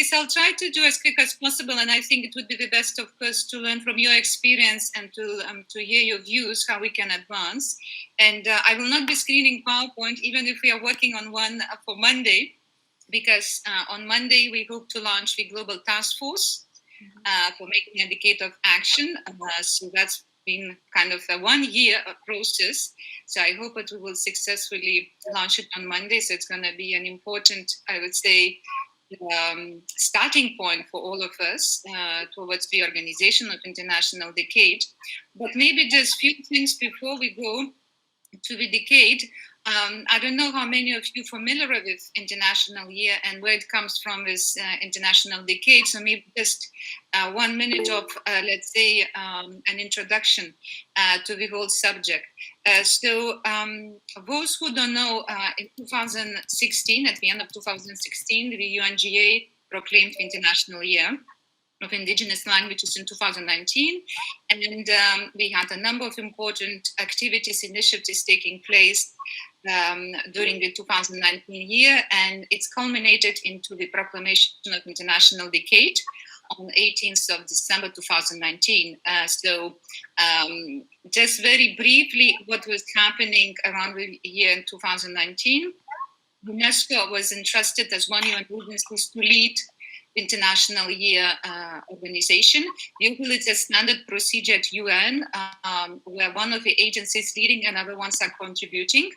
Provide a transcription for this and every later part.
case, I'll try to do as quick as possible, and I think it would be the best, of course, to learn from your experience and to hear your views, how we can advance. And I will not be screening PowerPoint, even if we are working on one for Monday, because on Monday we hope to launch the Global Task Force for making a decade of action. So that's been kind of a 1 year process. So I hope that we will successfully launch it on Monday. So it's going to be an important, I would say, starting point for all of us towards the organization of International Decade. But maybe just a few things before we go to the decade. I don't know how many of you are familiar with International Year and where it comes from, this International Decade. So maybe just 1 minute of, let's say, an introduction to the whole subject. So those who don't know, in 2016, at the end of 2016, the UNGA proclaimed the International Year of Indigenous Languages in 2019, and we had a number of important activities, initiatives taking place during the 2019 year, and it's culminated into the proclamation of International Decade on 18th of December 2019. So just very briefly, what was happening around the year in 2019, UNESCO was entrusted as one UN agency to lead International Year organization. Usually it's a standard procedure at UN where one of the agencies leading and other ones are contributing.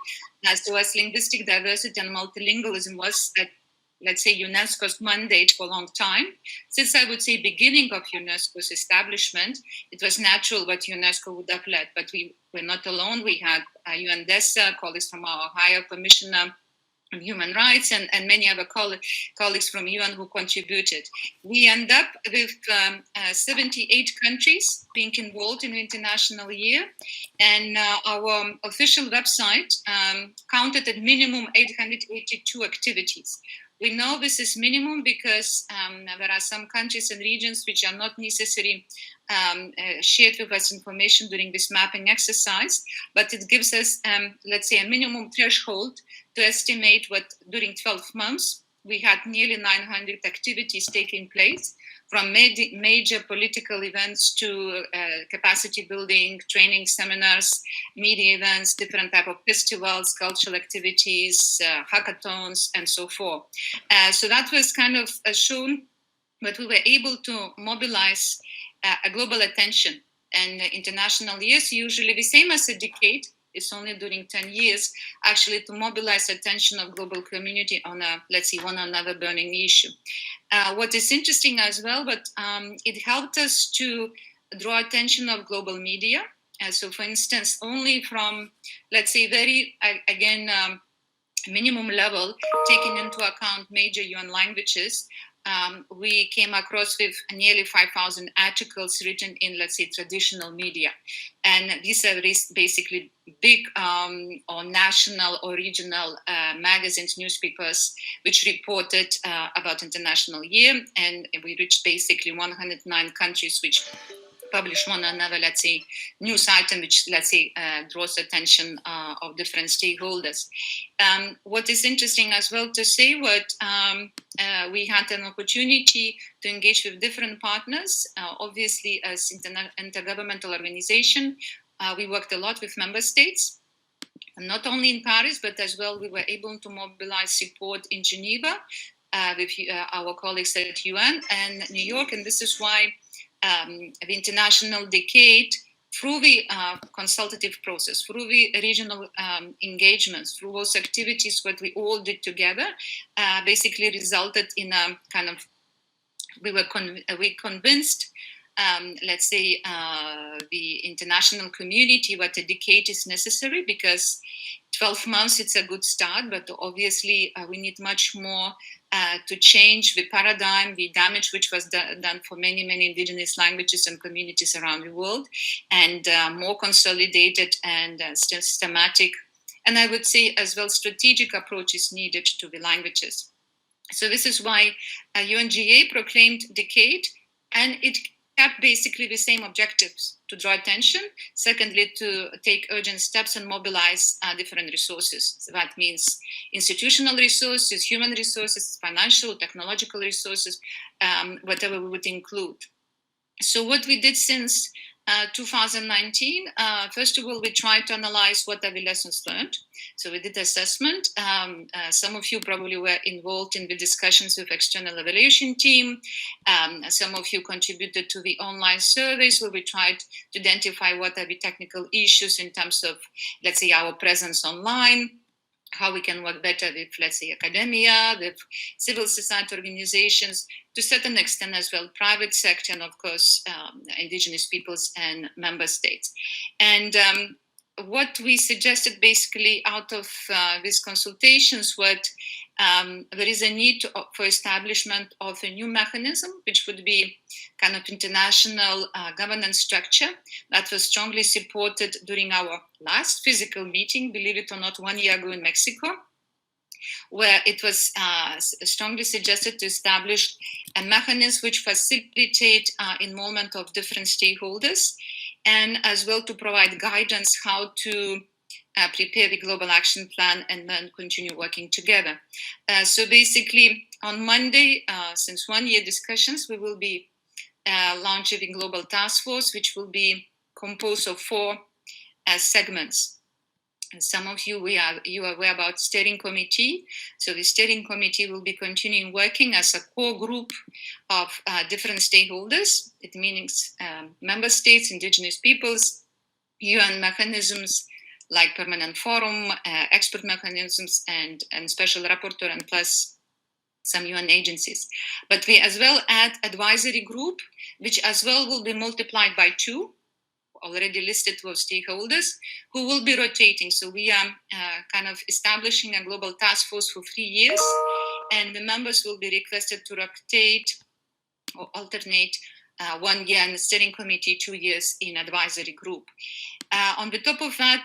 So as linguistic diversity and multilingualism was, let's say, UNESCO's mandate for a long time. Since I would say beginning of UNESCO's establishment, it was natural what UNESCO would have led, but we were not alone. We had UN DESA, colleagues from our Higher Commissioner on Human Rights, and many other colleagues from UN who contributed. We end up with 78 countries being involved in the International Year, and our official website counted at minimum 882 activities. We know this is minimum because there are some countries and regions which are not necessarily shared with us information during this mapping exercise, but it gives us, let's say, a minimum threshold to estimate what during 12 months we had nearly 900 activities taking place, from major political events to capacity building, training seminars, media events, different type of festivals, cultural activities, hackathons, and so forth. So that was kind of shown that we were able to mobilize a global attention. And international years usually the same as a decade. It's only during 10 years actually to mobilize attention of global community on a, let's see, one another burning issue. What is interesting as well, but it helped us to draw attention of global media. So for instance, only from, let's say, very, again, minimum level, taking into account major UN languages, we came across with nearly 5,000 articles written in, let's say, traditional media. And these are basically big or national or regional magazines, newspapers, which reported about International Year. And we reached basically 109 countries which publish one another, let's say, news item, which, let's say, draws attention of different stakeholders. What is interesting as well to say, what we had an opportunity to engage with different partners. Obviously, as intergovernmental organization, we worked a lot with member states, and not only in Paris, but as well we were able to mobilize support in Geneva with our colleagues at UN and New York, and this is why the International Decade, through the consultative process, through the regional engagements, through those activities, what we all did together, basically resulted in a kind of, we convinced, let's say, the international community what a decade is necessary, because 12 months, it's a good start, but obviously we need much more to change the paradigm, the damage which was done for many, many indigenous languages and communities around the world, and more consolidated and systematic, and I would say as well strategic approach is needed to the languages. So this is why UNGA proclaimed decade, and it kept basically the same objectives: to draw attention, secondly, to take urgent steps and mobilize different resources. So that means institutional resources, human resources, financial, technological resources, whatever we would include. So what we did since 2019, first of all, we tried to analyze what are the lessons learned. So we did assessment. Some of you probably were involved in the discussions with external evaluation team. Some of you contributed to the online surveys where we tried to identify what are the technical issues in terms of, let's say, our presence online, how we can work better with, let's say, academia, with civil society organizations, to a certain extent as well, private sector, and of course, indigenous peoples and member states. And what we suggested basically out of these consultations, there is a need for establishment of a new mechanism, which would be kind of international governance structure that was strongly supported during our last physical meeting, believe it or not, 1 year ago in Mexico, where it was strongly suggested to establish a mechanism which facilitate involvement of different stakeholders, and as well to provide guidance how to prepare the global action plan and then continue working together. So basically on Monday, since 1 year discussions, we will be launching the global task force, which will be composed of 4 segments. And some of you, you are aware about steering committee. So the steering committee will be continuing working as a core group of different stakeholders. It means member states, indigenous peoples, UN mechanisms like permanent forum, expert mechanisms, and special rapporteur, and plus some UN agencies. But we as well add advisory group, which as well will be multiplied by 2. Already listed with stakeholders who will be rotating. So we are kind of establishing a global task force for 3 years, and the members will be requested to rotate or alternate 1 year in the steering committee, 2 years in advisory group. On the top of that,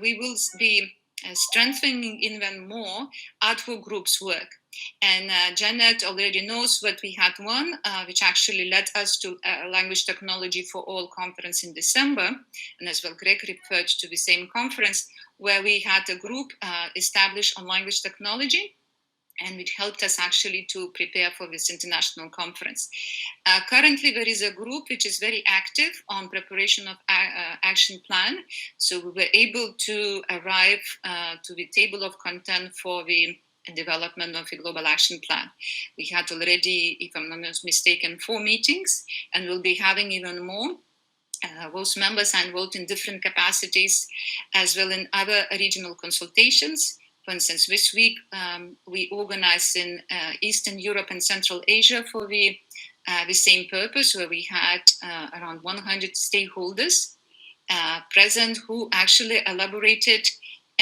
we will be strengthening even more ad hoc groups work. And Janet already knows what we had one, which actually led us to Language Technology for All conference in December. And as well, Greg referred to the same conference where we had a group established on language technology, and which helped us actually to prepare for this international conference. Currently, there is a group which is very active on preparation of action plan. So we were able to arrive to the table of content for the development of a global action plan. We had already, if I'm not mistaken, 4 meetings, and we'll be having even more. Those members are involved in different capacities, as well in other regional consultations. For instance, this week we organized in Eastern Europe and Central Asia for the same purpose, where we had around 100 stakeholders present who actually elaborated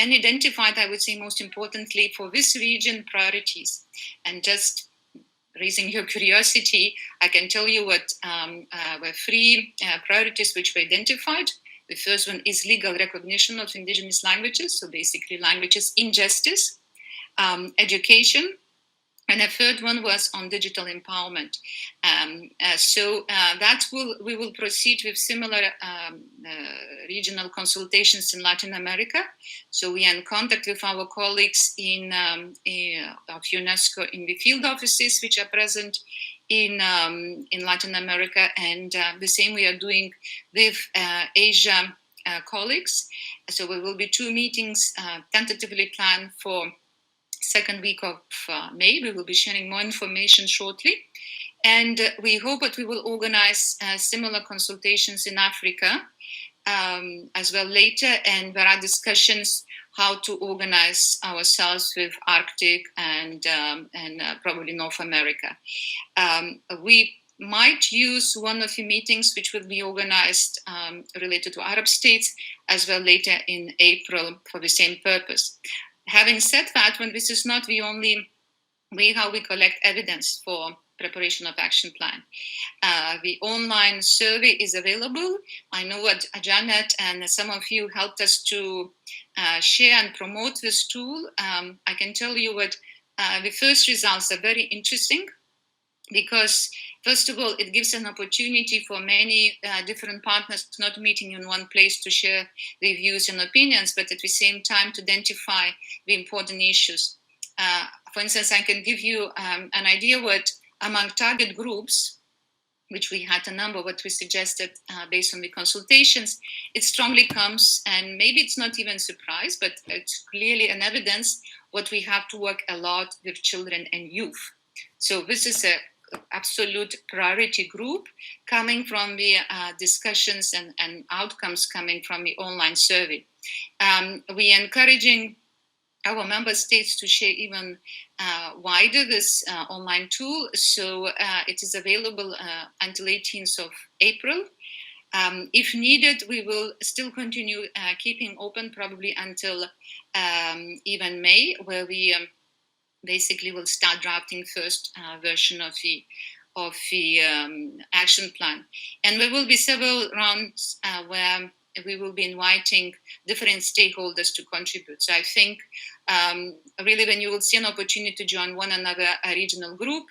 and identified, I would say, most importantly for this region, priorities. And just raising your curiosity, I can tell you what were 3 priorities which were identified. The first one is legal recognition of indigenous languages, so basically languages in justice, education, and a third one was on digital empowerment. We will proceed with similar regional consultations in Latin America. So we are in contact with our colleagues of UNESCO in the field offices, which are present in Latin America, and the same we are doing with Asia colleagues. So there will be 2 meetings tentatively planned for 2nd week of May. We will be sharing more information shortly. And we hope that we will organize similar consultations in Africa as well later. And there are discussions how to organize ourselves with Arctic and probably North America. We might use one of the meetings which will be organized related to Arab states as well later in April for the same purpose. Having said that, when this is not the only way how we collect evidence for preparation of action plan, the online survey is available. I know what Janet and some of you helped us to share and promote this tool. I can tell you what the first results are very interesting. because first of all, it gives an opportunity for many different partners not meeting in one place to share their views and opinions, but at the same time to identify the important issues. For instance, I can give you an idea what among target groups, which we had a number, what we suggested based on the consultations, it strongly comes, and maybe it's not even a surprise, but it's clearly an evidence what we have to work a lot with children and youth. So this is a absolute priority group coming from the discussions and outcomes coming from the online survey. We are encouraging our member states to share even wider this online tool. So it is available until 18th of April. If needed, we will still continue keeping open probably until even May, where we basically will start drafting first version of the action plan. And there will be several rounds where we will be inviting different stakeholders to contribute. So I think really when you will see an opportunity to join one another, a regional group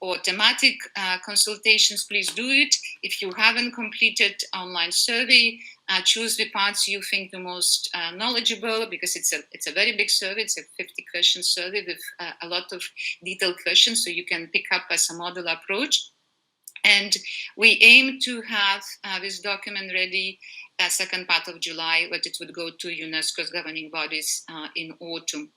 or thematic consultations, please do it. If you haven't completed online survey, choose the parts you think the most knowledgeable, because it's a very big survey. It's a 50-question survey with a lot of detailed questions, so you can pick up as a model approach. And we aim to have this document ready second part of July, but it would go to UNESCO's governing bodies in autumn.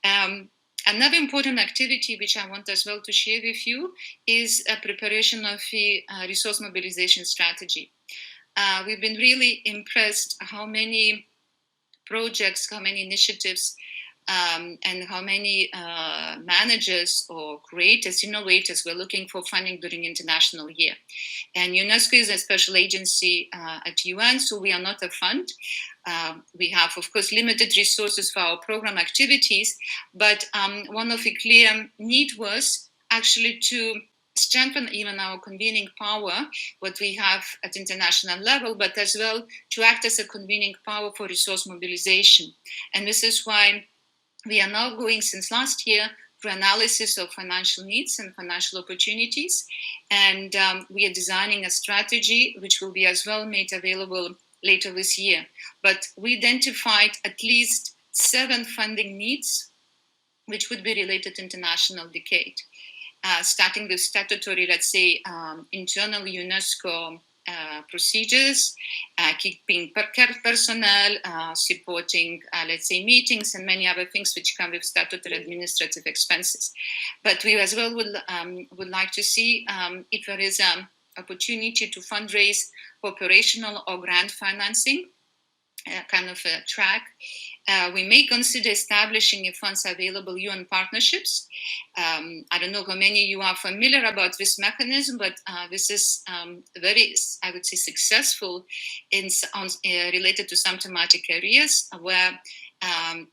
Another important activity which I want as well to share with you is a preparation of the resource mobilization strategy. We've been really impressed how many projects, how many initiatives, and how many managers or creators, innovators were looking for funding during International Year. And UNESCO is a special agency at UN, so we are not a fund. We have, of course, limited resources for our program activities, but one of the clear need was actually to strengthen even our convening power, what we have at international level, but as well to act as a convening power for resource mobilization. And this is why we are now going since last year through analysis of financial needs and financial opportunities. And we are designing a strategy which will be as well made available later this year. But we identified at least 7 funding needs which would be related to international decade. Starting with statutory, let's say, internal UNESCO procedures, keeping care personnel, supporting, let's say, meetings and many other things which come with statutory administrative expenses. But we as well would like to see if there is an opportunity to fundraise for operational or grant financing, kind of a track. We may consider establishing, if funds available, UN partnerships. I don't know how many of you are familiar about this mechanism, but this is very, I would say, successful related to some thematic areas where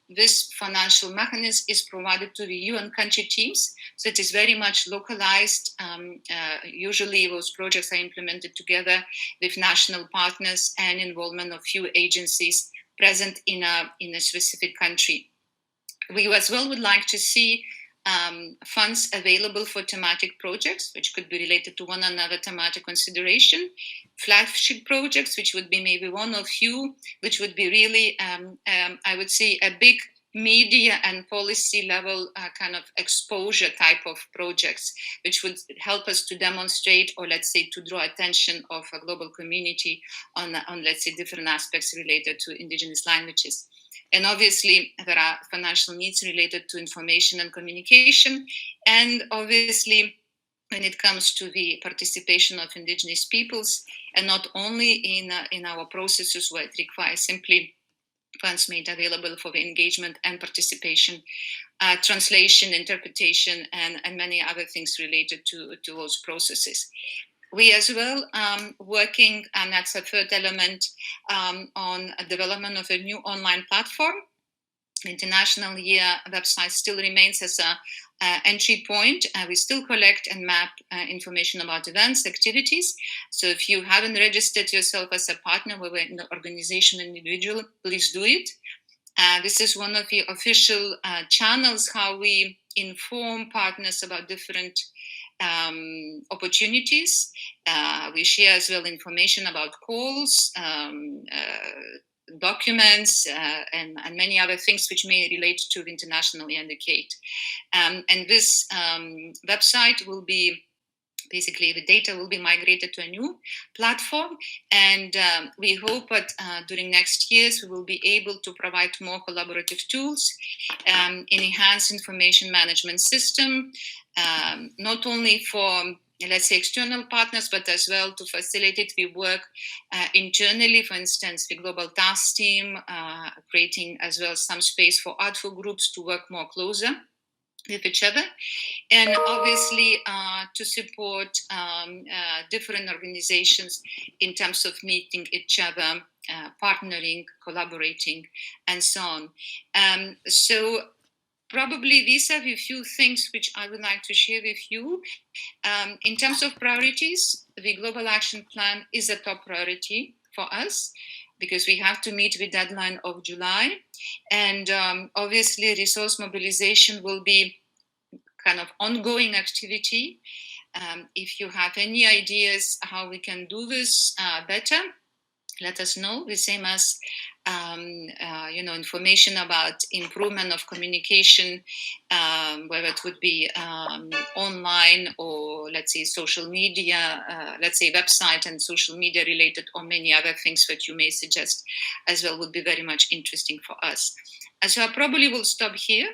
this financial mechanism is provided to the UN country teams. So it is very much localized. Usually those projects are implemented together with national partners and involvement of few agencies present in a specific country. We as well would like to see funds available for thematic projects, which could be related to one another thematic consideration, flagship projects, which would be maybe one or few, which would be really, I would say, a big media and policy level kind of exposure type of projects, which would help us to demonstrate, or let's say to draw attention of a global community on let's say different aspects related to indigenous languages. And obviously there are financial needs related to information and communication, and obviously when it comes to the participation of indigenous peoples, and not only in our processes where it requires simply funds made available for the engagement and participation, translation, interpretation, and many other things related to those processes. We as well working, and that's a third element, on a development of a new online platform. International Year website still remains as a entry point. We still collect and map information about events, activities. So if you haven't registered yourself as a partner with an organization, individual, please do it. This is one of the official channels how we inform partners about different opportunities. We share as well information about calls, documents, and many other things which may relate to international Indicate. And this website will be, basically the data will be migrated to a new platform, and we hope that during next years we will be able to provide more collaborative tools, enhance information management system, not only for, let's say, external partners, but as well to facilitate the work internally. For instance, the global task team, creating as well some space for artful groups to work more closer with each other, and obviously to support different organizations in terms of meeting each other, partnering, collaborating, and so on. So probably these are the few things which I would like to share with you. In terms of priorities, the Global Action Plan is a top priority for us, because we have to meet the deadline of July. And obviously, resource mobilization will be kind of ongoing activity. If you have any ideas how we can do this better, let us know. The same as information about improvement of communication, whether it would be online or, let's say, social media, let's say website and social media related, or many other things that you may suggest as well, would be very much interesting for us. So I probably will stop here.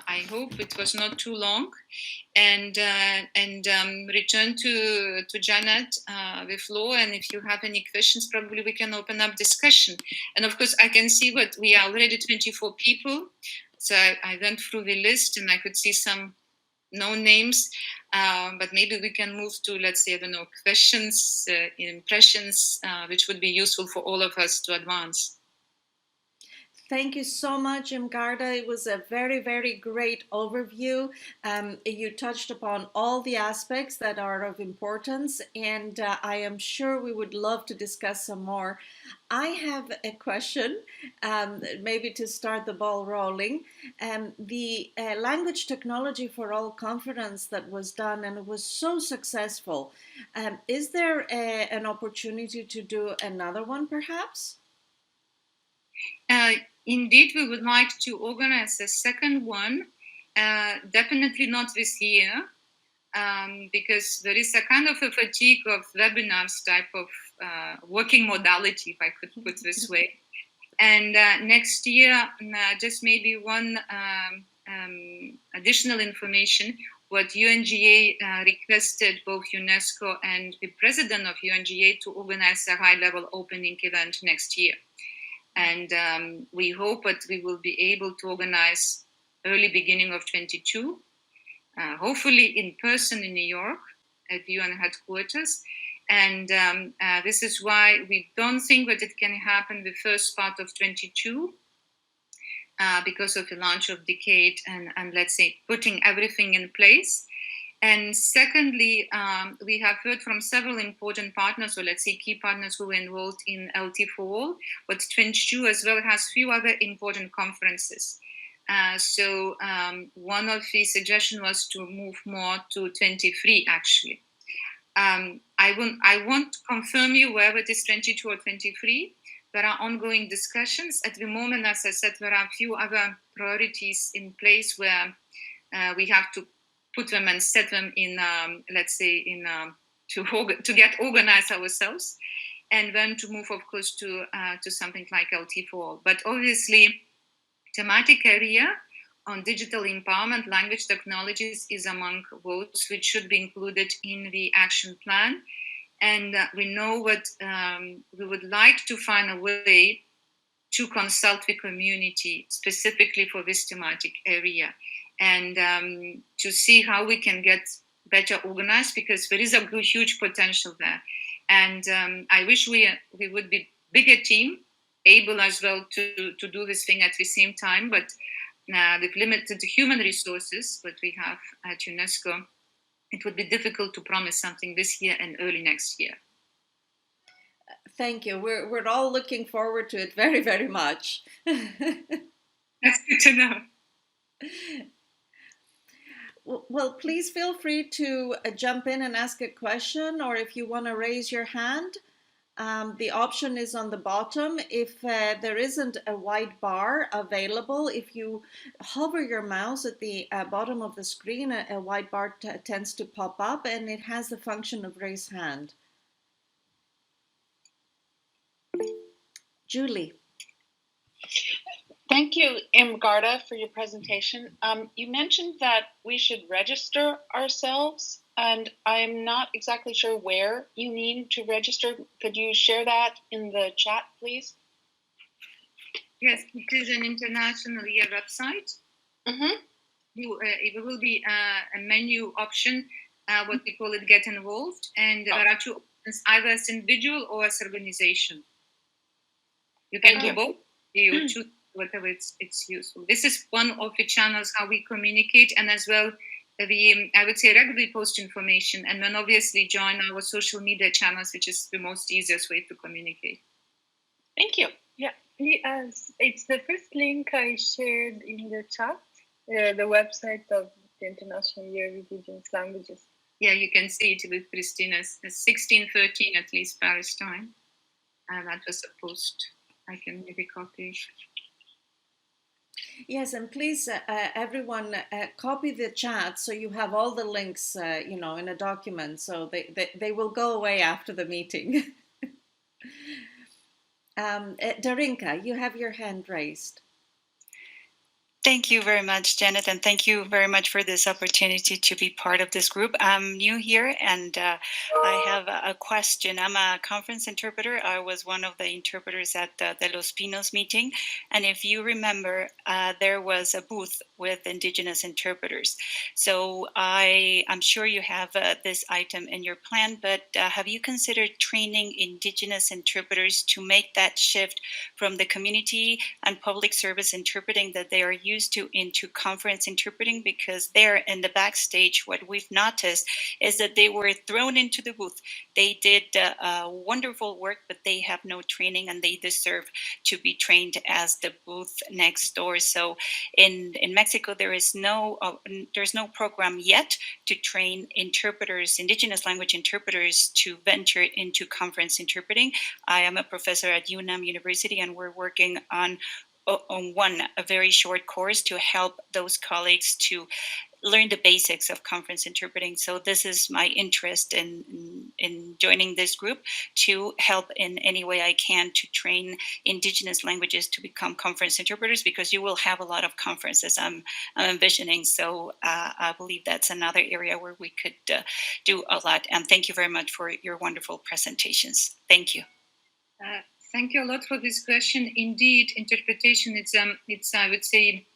I hope it was not too long, and return to Janet the floor. And if you have any questions, probably we can open up discussion. And of course, I can see what we are already 24 people. So I went through the list and I could see some no names, but maybe we can move to, let's say, I don't know, questions, impressions, which would be useful for all of us to advance. Thank you so much, Irmgarda. It was a very, very great overview. You touched upon all the aspects that are of importance, and I am sure we would love to discuss some more. I have a question, maybe to start the ball rolling. The Language Technology for All conference that was done, and it was so successful. Is there an opportunity to do another one, perhaps? Indeed, we would like to organize a second one, definitely not this year, because there is a kind of a fatigue of webinars type of working modality, if I could put it this way. And next year, just maybe one additional information, what UNGA requested both UNESCO and the president of UNGA to organize a high-level opening event next year. And we hope that we will be able to organize early beginning of 22, hopefully in person in New York at the UN headquarters. And this is why we don't think that it can happen the first part of 22, because of the launch of Decade and let's say putting everything in place. And secondly, we have heard from several important partners, or let's say key partners who were involved in LT for All, but 22 as well has few other important conferences. So one of the suggestions was to move more to 23, actually. I won't confirm you whether it is 22 or 23. There are ongoing discussions. At the moment, as I said, there are a few other priorities in place where we have to put them and set them in, let's say, in to get organized ourselves, and then to move, of course, to something like LT4. But obviously, thematic area on digital empowerment, language technologies is among those which should be included in the action plan. And we know what we would like to find a way to consult the community specifically for this thematic area, and to see how we can get better organized, because there is a huge potential there. And I wish we would be bigger team, able as well to do this thing at the same time, but with limited human resources that we have at UNESCO, it would be difficult to promise something this year and early next year. Thank you. We're all looking forward to it very, very much. That's good to know. Well, please feel free to jump in and ask a question, or if you want to raise your hand, the option is on the bottom. If there isn't a white bar available, if you hover your mouse at the bottom of the screen, a white bar tends to pop up, and it has the function of raise hand. Julie. Thank you, Irmgarda, for your presentation. You mentioned that we should register ourselves, and I'm not exactly sure where you need to register. Could you share that in the chat, please? Yes, it is an international year website. It will be a menu option, what we call it, get involved, and there are two options, either as individual or as organization. You can do both. You choose whatever it's useful. This is one of the channels how we communicate, and as well we, I would say, regularly post information, and then obviously join our social media channels, which is the most easiest way to communicate. Thank you. Yeah, it's the first link I shared in the chat, the website of the International Year of Indigenous Languages. Yeah, you can see it with Christina's 1613 at least Paris time. That was a post. I can maybe copy. Yes, and please, everyone, copy the chat so you have all the links, you know, in a document, so they will go away after the meeting. Darinka, you have your hand raised. Thank you very much, Janet, and thank you very much for this opportunity to be part of this group. I'm new here, and I have a question. I'm a conference interpreter. I was one of the interpreters at the De Los Pinos meeting, and if you remember, there was a booth with Indigenous interpreters. So I'm sure you have this item in your plan, but have you considered training Indigenous interpreters to make that shift from the community and public service interpreting that they are used to into conference interpreting? Because there in the backstage, what we've noticed is that they were thrown into the booth. They did wonderful work, but they have no training, and they deserve to be trained as the booth next door. So in Mexico, there's no program yet to train interpreters, Indigenous language interpreters, to venture into conference interpreting. I am a professor at UNAM University, and we're working on a very short course to help those colleagues to learn the basics of conference interpreting. So this is my interest in joining this group, to help in any way I can to train Indigenous languages to become conference interpreters, because you will have a lot of conferences I'm envisioning. So I believe that's another area where we could do a lot. And thank you very much for your wonderful presentations. Thank you. Thank you a lot for this question. Indeed, interpretation, it's I would say,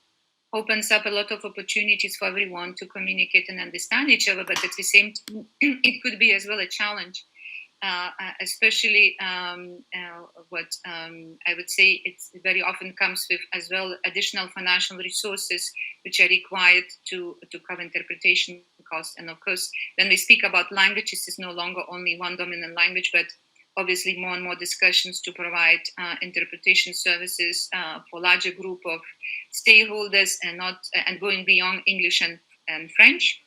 opens up a lot of opportunities for everyone to communicate and understand each other, but at the same time, it could be as well a challenge, especially what I would say it very often comes with as well additional financial resources which are required to cover interpretation costs. And of course, when we speak about languages, it's no longer only one dominant language, but obviously more and more discussions to provide interpretation services for larger group of stakeholders, and going beyond English and French.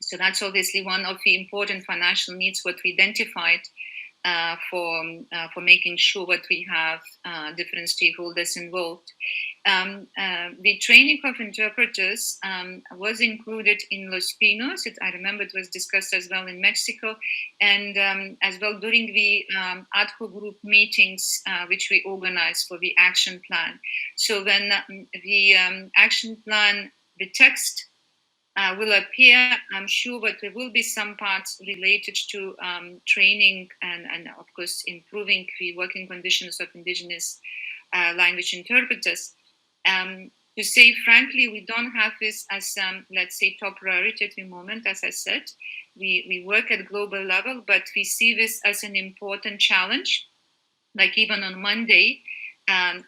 So that's obviously one of the important financial needs what we identified for making sure that we have different stakeholders involved. The training of interpreters was included in Los Pinos. I remember it was discussed as well in Mexico, and as well during the ad hoc group meetings which we organized for the action plan. So when the action plan, the text will appear, I'm sure, but there will be some parts related to training and of course, improving the working conditions of Indigenous language interpreters. To say frankly, we don't have this as, let's say, top priority at the moment. As I said, we work at global level, but we see this as an important challenge. Like even on Monday,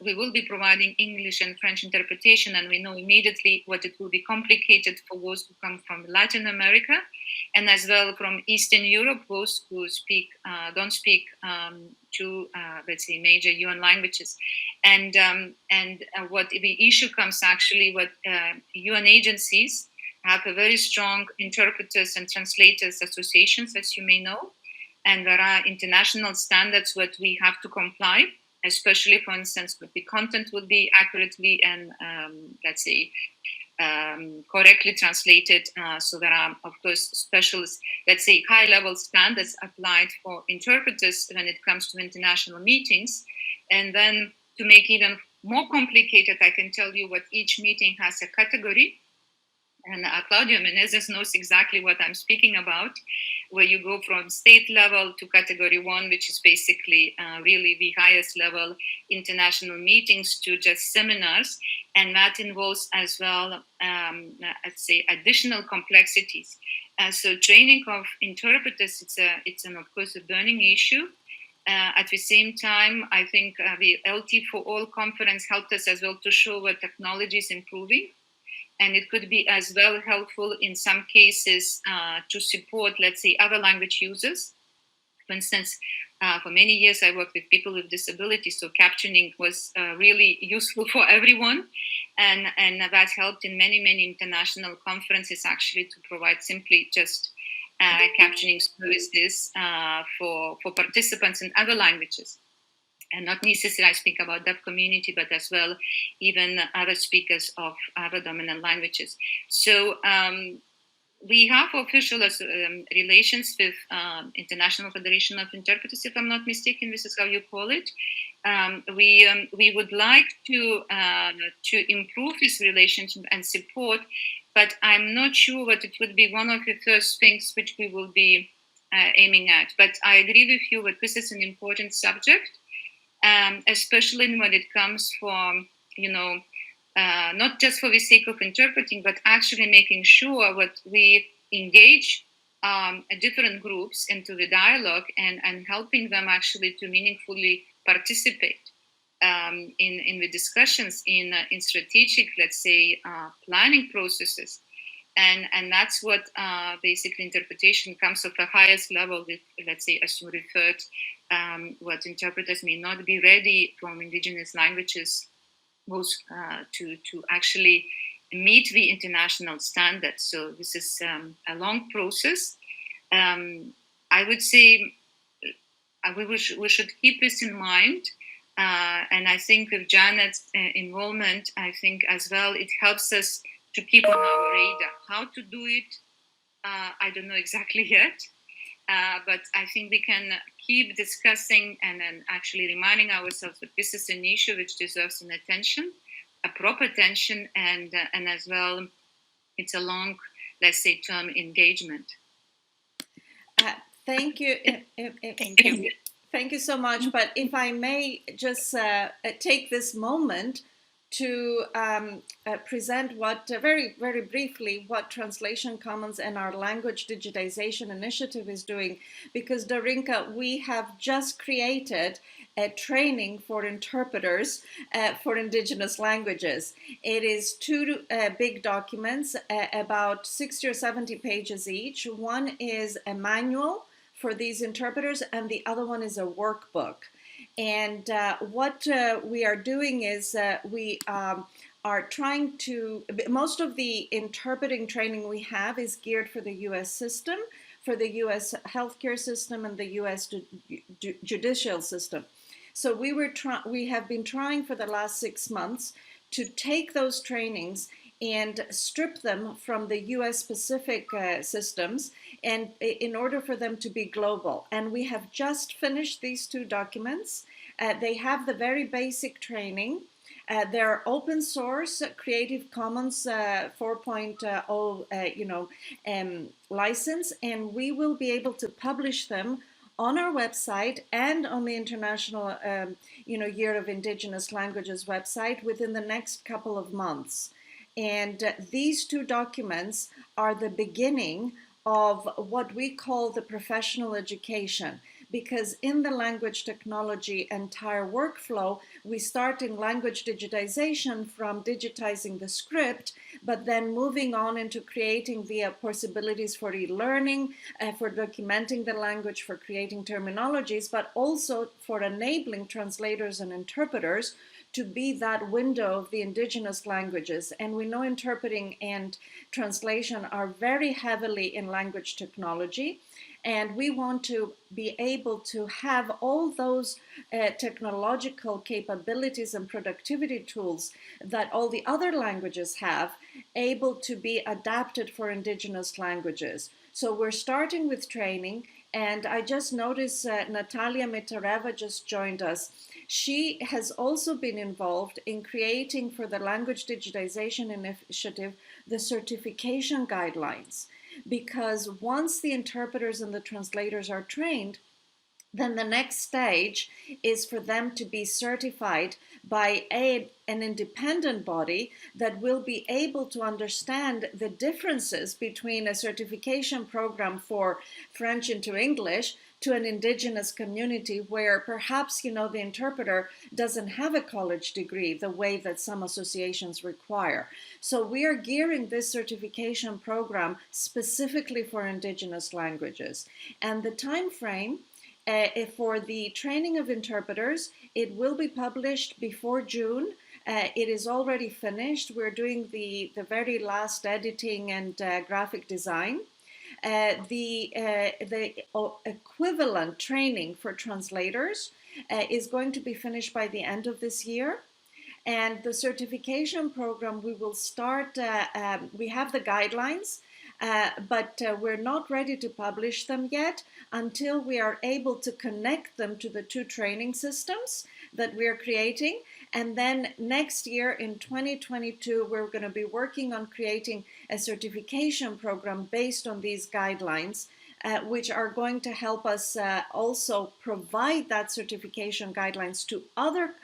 we will be providing English and French interpretation, and we know immediately what it will be complicated for those who come from Latin America, and as well from Eastern Europe, those who don't speak two, let's say, major UN languages, and what the issue comes actually with UN agencies have a very strong interpreters and translators associations, as you may know, and there are international standards that we have to comply, especially, for instance, with the content will be accurately and, let's say, correctly translated. So there are, of course, special, let's say, high-level standards applied for interpreters when it comes to international meetings. And then to make even more complicated, I can tell you what each meeting has a category. And Claudio Menezes knows exactly what I'm speaking about, where you go from state level to category 1, which is basically really the highest level international meetings, to just seminars. And that involves as well, I'd say, additional complexities. So training of interpreters, it's of course, a burning issue. At the same time, I think the LT for All conference helped us as well to show what technology is improving. And it could be as well helpful in some cases to support, let's say, other language users. For instance, for many years, I worked with people with disabilities, so captioning was really useful for everyone. And that helped in many, many international conferences actually to provide simply just captioning services for participants in other languages. And not necessarily I speak about deaf community, but as well even other speakers of other dominant languages. So we have official relations with International Federation of Interpreters, if I'm not mistaken. This is how you call it. We would like to improve this relationship and support, but I'm not sure that it would be one of the first things which we will be aiming at. But I agree with you that this is an important subject. Especially when it comes from, not just for the sake of interpreting, but actually making sure that we engage different groups into the dialogue and helping them actually to meaningfully participate in the discussions in strategic, let's say, planning processes. And that's what basically interpretation comes at the highest level with, let's say, as you referred, what interpreters may not be ready from indigenous languages was to actually meet the international standards. So this is a long process. I would say we should keep this in mind. And I think with Janet's involvement, I think as well, it helps us to keep on our radar. How to do it, I don't know exactly yet. But I think we can keep discussing and then actually reminding ourselves that this is an issue which deserves an attention, a proper attention, and as well, it's a long, let's say, term engagement. Thank you. Thank you. Thank you so much. But if I may just take this moment to present what, very, very briefly, what Translation Commons and our Language Digitization Initiative is doing, because Darinka, we have just created a training for interpreters for Indigenous languages. It is 2 big documents, about 60 or 70 pages each. One is a manual for these interpreters, and the other one is a workbook. And what we are doing is we are trying to, most of the interpreting training we have is geared for the US system, for the US healthcare system and the US judicial system. So we have been trying for the last 6 months to take those trainings and strip them from the US specific systems, and in order for them to be global. And we have just finished these 2 documents. They have the very basic training. They're open source, Creative Commons 4.0 license, and we will be able to publish them on our website and on the International Year of Indigenous Languages website within the next couple of months. And these 2 documents are the beginning of what we call the professional education, because in the language technology entire workflow, we start in language digitization from digitizing the script, but then moving on into creating the possibilities for e-learning, for documenting the language, for creating terminologies, but also for enabling translators and interpreters to be that window of the indigenous languages. And we know interpreting and translation are very heavily in language technology. And we want to be able to have all those technological capabilities and productivity tools that all the other languages have, able to be adapted for indigenous languages. So we're starting with training. And I just noticed Natalia Mitareva just joined us. She has also been involved in creating for the Language Digitization Initiative the certification guidelines. Because once the interpreters and the translators are trained, then the next stage is for them to be certified by an independent body that will be able to understand the differences between a certification program for French into English to an indigenous community where perhaps, the interpreter doesn't have a college degree the way that some associations require. So we are gearing this certification program specifically for indigenous languages. And the time frame for the training of interpreters, it will be published before June. It is already finished. We're doing the very last editing and graphic design. The equivalent training for translators is going to be finished by the end of this year. And the certification program, we will start, we have the guidelines, but we're not ready to publish them yet until we are able to connect them to the two training systems that we're creating. And then next year in 2022, we're going to be working on creating a certification program based on these guidelines, which are going to help us also provide that certification guidelines to other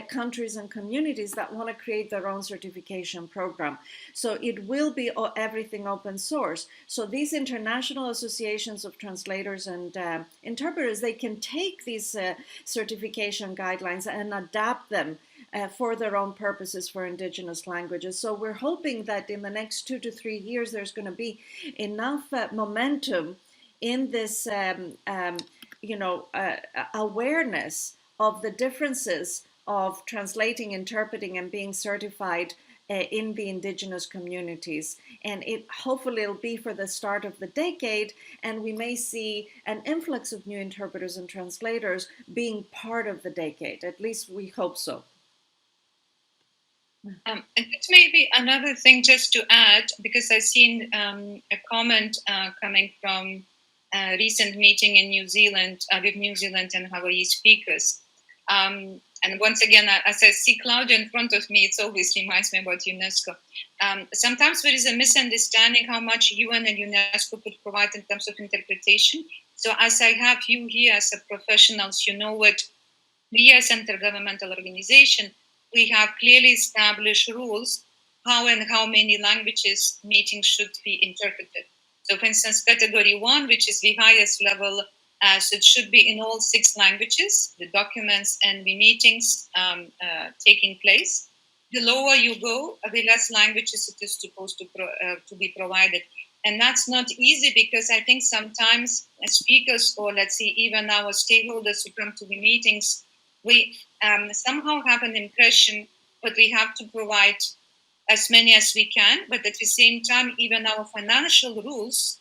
countries and communities that want to create their own certification program. So it will be everything open source. So these international associations of translators and interpreters, they can take these certification guidelines and adapt them for their own purposes for indigenous languages. So we're hoping that in the next 2 to 3 years, there's going to be enough momentum in this, awareness of the differences of translating, interpreting, and being certified in the indigenous communities. And hopefully it'll be for the start of the decade, and we may see an influx of new interpreters and translators being part of the decade. At least we hope so. And it may be another thing just to add, because I've seen a comment coming from a recent meeting in New Zealand with New Zealand and Hawaii speakers. And once again, as I see Claudia in front of me, it always reminds me about UNESCO. Sometimes there is a misunderstanding how much UN and UNESCO could provide in terms of interpretation. So as I have you here as a professionals, you know what we as intergovernmental organization, we have clearly established rules how and how many languages meetings should be interpreted. So for instance, category 1, which is the highest level, so it should be in all 6 languages, the documents and the meetings taking place. The lower you go, the less languages it is supposed to be provided. And that's not easy, because I think sometimes speakers, or let's say even our stakeholders who come to the meetings, we somehow have an impression that we have to provide as many as we can, but at the same time, even our financial rules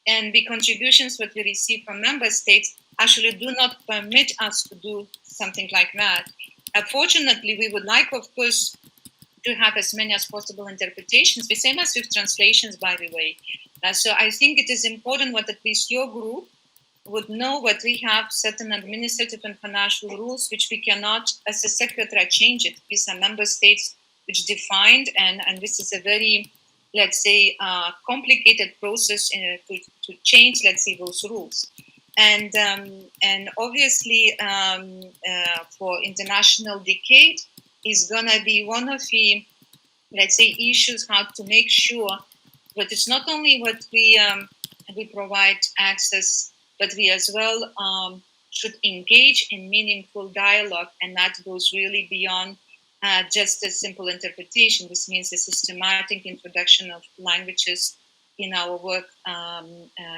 and the contributions that we receive from member states actually do not permit us to do something like that. Fortunately, we would like, of course, to have as many as possible interpretations, the same as with translations, by the way. So I think it is important that at least your group would know that we have certain administrative and financial rules which we cannot, as a secretary, change it. These are member states which defined, and this is a very, let's say, complicated process to change, let's say, those rules. And obviously, for international decade is gonna be one of the, let's say, issues how to make sure that it's not only what we provide access, but we as well should engage in meaningful dialogue, and that goes really beyond just a simple interpretation. This means a systematic introduction of languages in our work,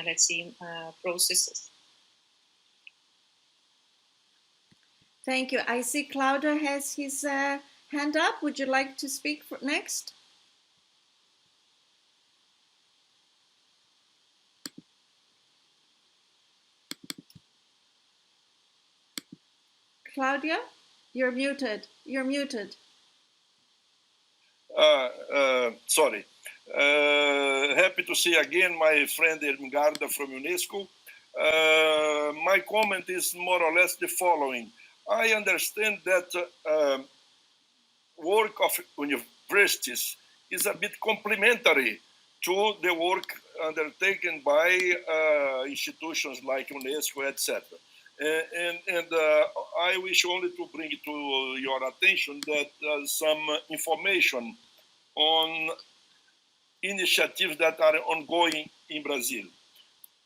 let's see, processes. Thank you. I see Claudio has his hand up. Would you like to speak next? Claudia, you're muted. You're muted. Sorry. Happy to see again my friend Irmgarda from UNESCO. My comment is more or less the following. I understand that work of universities is a bit complementary to the work undertaken by institutions like UNESCO, etc. I wish only to bring to your attention that some information on initiatives that are ongoing in Brazil.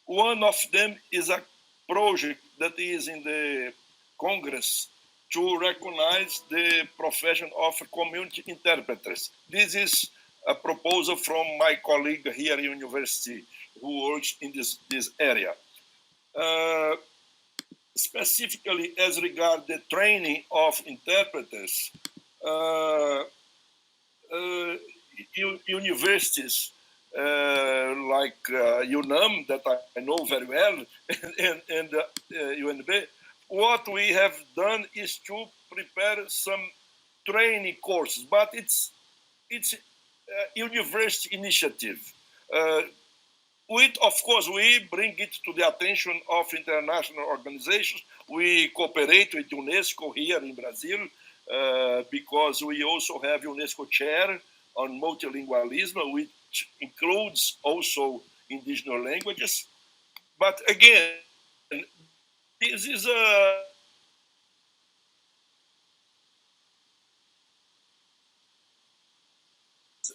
One of them is a project that is in the Congress to recognize the profession of community interpreters. This is a proposal from my colleague here at university who works in this area. Specifically as regards the training of interpreters, universities like UNAM, that I know very well, and UNB, what we have done is to prepare some training courses, but it's a university initiative. Of course, we bring it to the attention of international organizations. We cooperate with UNESCO here in Brazil because we also have UNESCO chair on multilingualism, which includes also indigenous languages. But again, this is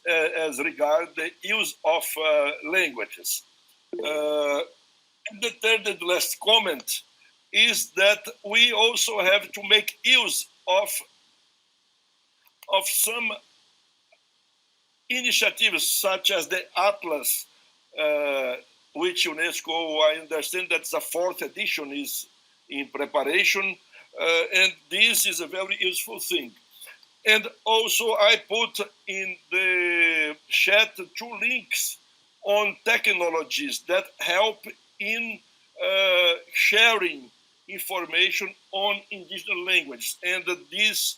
as regard the use of languages. The third and last comment is that we also have to make use of some initiatives such as the Atlas, which UNESCO, I understand that the 4th edition is in preparation, and this is a very useful thing. And also I put in the chat 2 links on technologies that help in sharing information on indigenous language. And this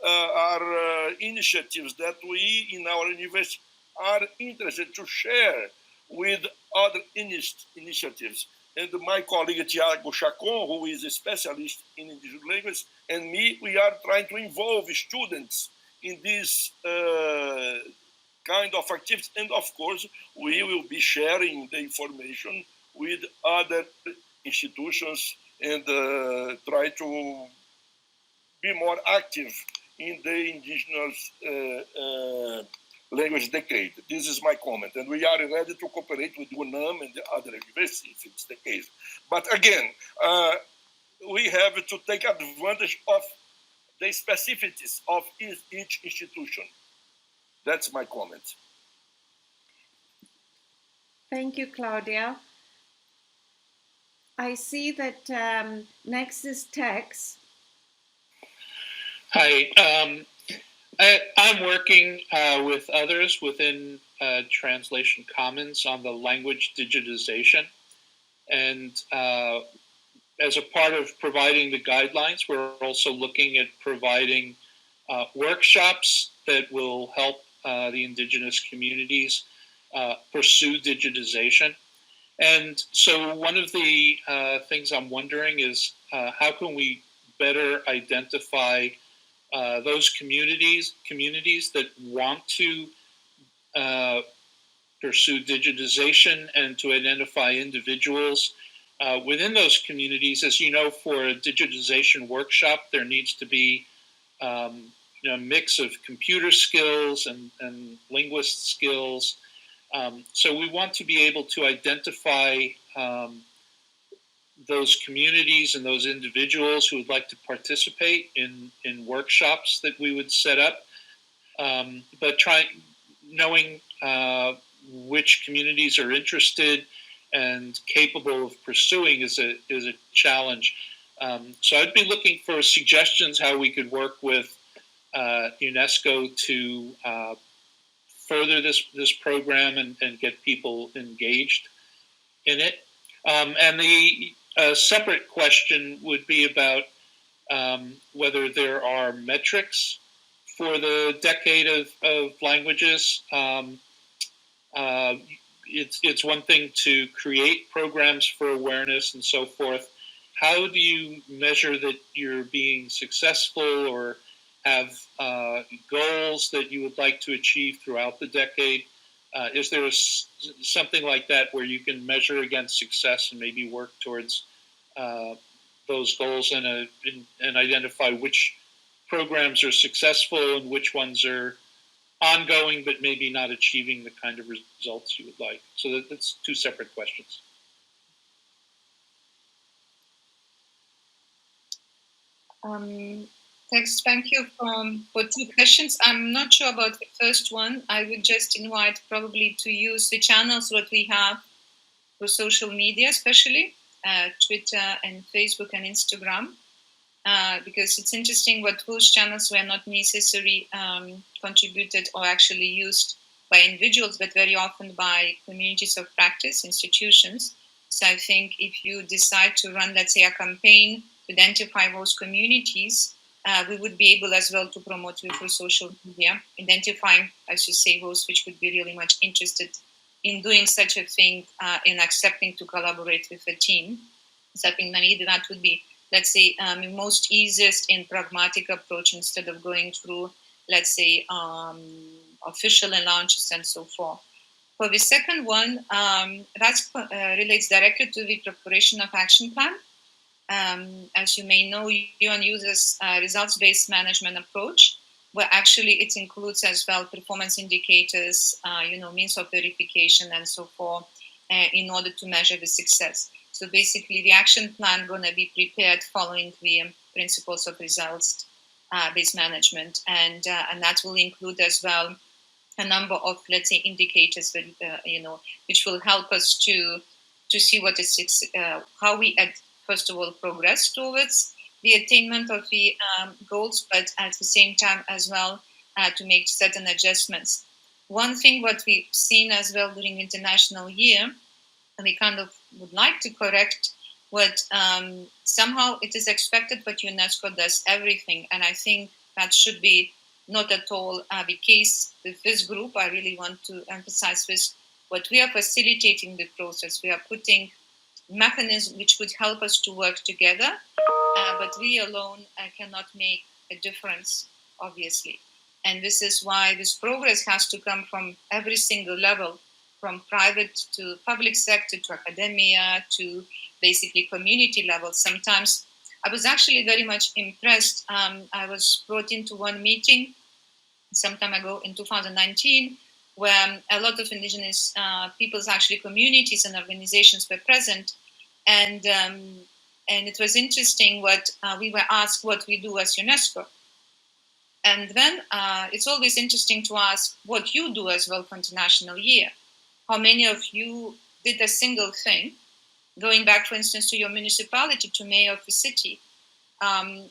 are initiatives that we in our university are interested to share with other initiatives. And my colleague Tiago Chacon, who is a specialist in indigenous language, and me, we are trying to involve students in this kind of activities. And of course, we will be sharing the information with other institutions and try to be more active in the indigenous language decade. This is my comment. And we are ready to cooperate with UNAM and the other universities if it's the case. But again, we have to take advantage of the specificities of each institution. That's my comment. Thank you, Claudia. I see that next is Tex. Hi, I'm working with others within Translation Commons on the language digitization. And as a part of providing the guidelines, we're also looking at providing workshops that will help the indigenous communities pursue digitization. And so one of the things I'm wondering is how can we better identify those communities that want to pursue digitization and to identify individuals within those communities. As you know, for a digitization workshop, there needs to be a mix of computer skills and linguist skills. So we want to be able to identify those communities and those individuals who would like to participate in workshops that we would set up, but knowing which communities are interested and capable of pursuing is a challenge. So I'd be looking for suggestions how we could work with UNESCO to further this program and get people engaged in it. And the separate question would be about whether there are metrics for the decade of languages. It's one thing to create programs for awareness and so forth. How do you measure that you're being successful or have goals that you would like to achieve throughout the decade? Is there something like that where you can measure against success and maybe work towards those goals and identify which programs are successful and which ones are ongoing but maybe not achieving the kind of results you would like? So that's two separate questions. Thank you for two questions. I'm not sure about the first one. I would just invite probably to use the channels that we have for social media, especially Twitter and Facebook and Instagram, because it's interesting what those channels were not necessarily contributed or actually used by individuals, but very often by communities of practice, institutions. So I think if you decide to run, let's say, a campaign to identify those communities, we would be able as well to promote you through social media, identifying, as you say, those which would be really much interested in doing such a thing, in accepting to collaborate with a team. So I think maybe that would be, let's say, most easiest and pragmatic approach instead of going through, let's say, official launches and so forth. For the second one, that relates directly to the preparation of action plan. As you may know, UN uses a results-based management approach, where actually it includes as well performance indicators, means of verification and so forth, in order to measure the success. So basically, the action plan going to be prepared following the principles of results-based management, and that will include as well a number of, let's say, indicators that which will help us to see what is how we first of all progress towards the attainment of the goals, but at the same time as well to make certain adjustments. One thing what we've seen as well during International Year, and we kind of would like to correct what somehow it is expected, but UNESCO does everything, and I think that should be not at all the case with this group. I really want to emphasize this. What we are facilitating the process, we are putting mechanisms which would help us to work together, but we alone cannot make a difference, obviously. And this is why this progress has to come from every single level, from private to public sector to academia to basically community level. Sometimes I was actually very much impressed. I was brought into one meeting some time ago in 2019, where a lot of indigenous peoples, actually communities and organizations were present. And it was interesting what we were asked what we do as UNESCO. And then it's always interesting to ask what you do as well for International Year. How many of you did a single thing, going back, for instance, to your municipality, to mayor of the city,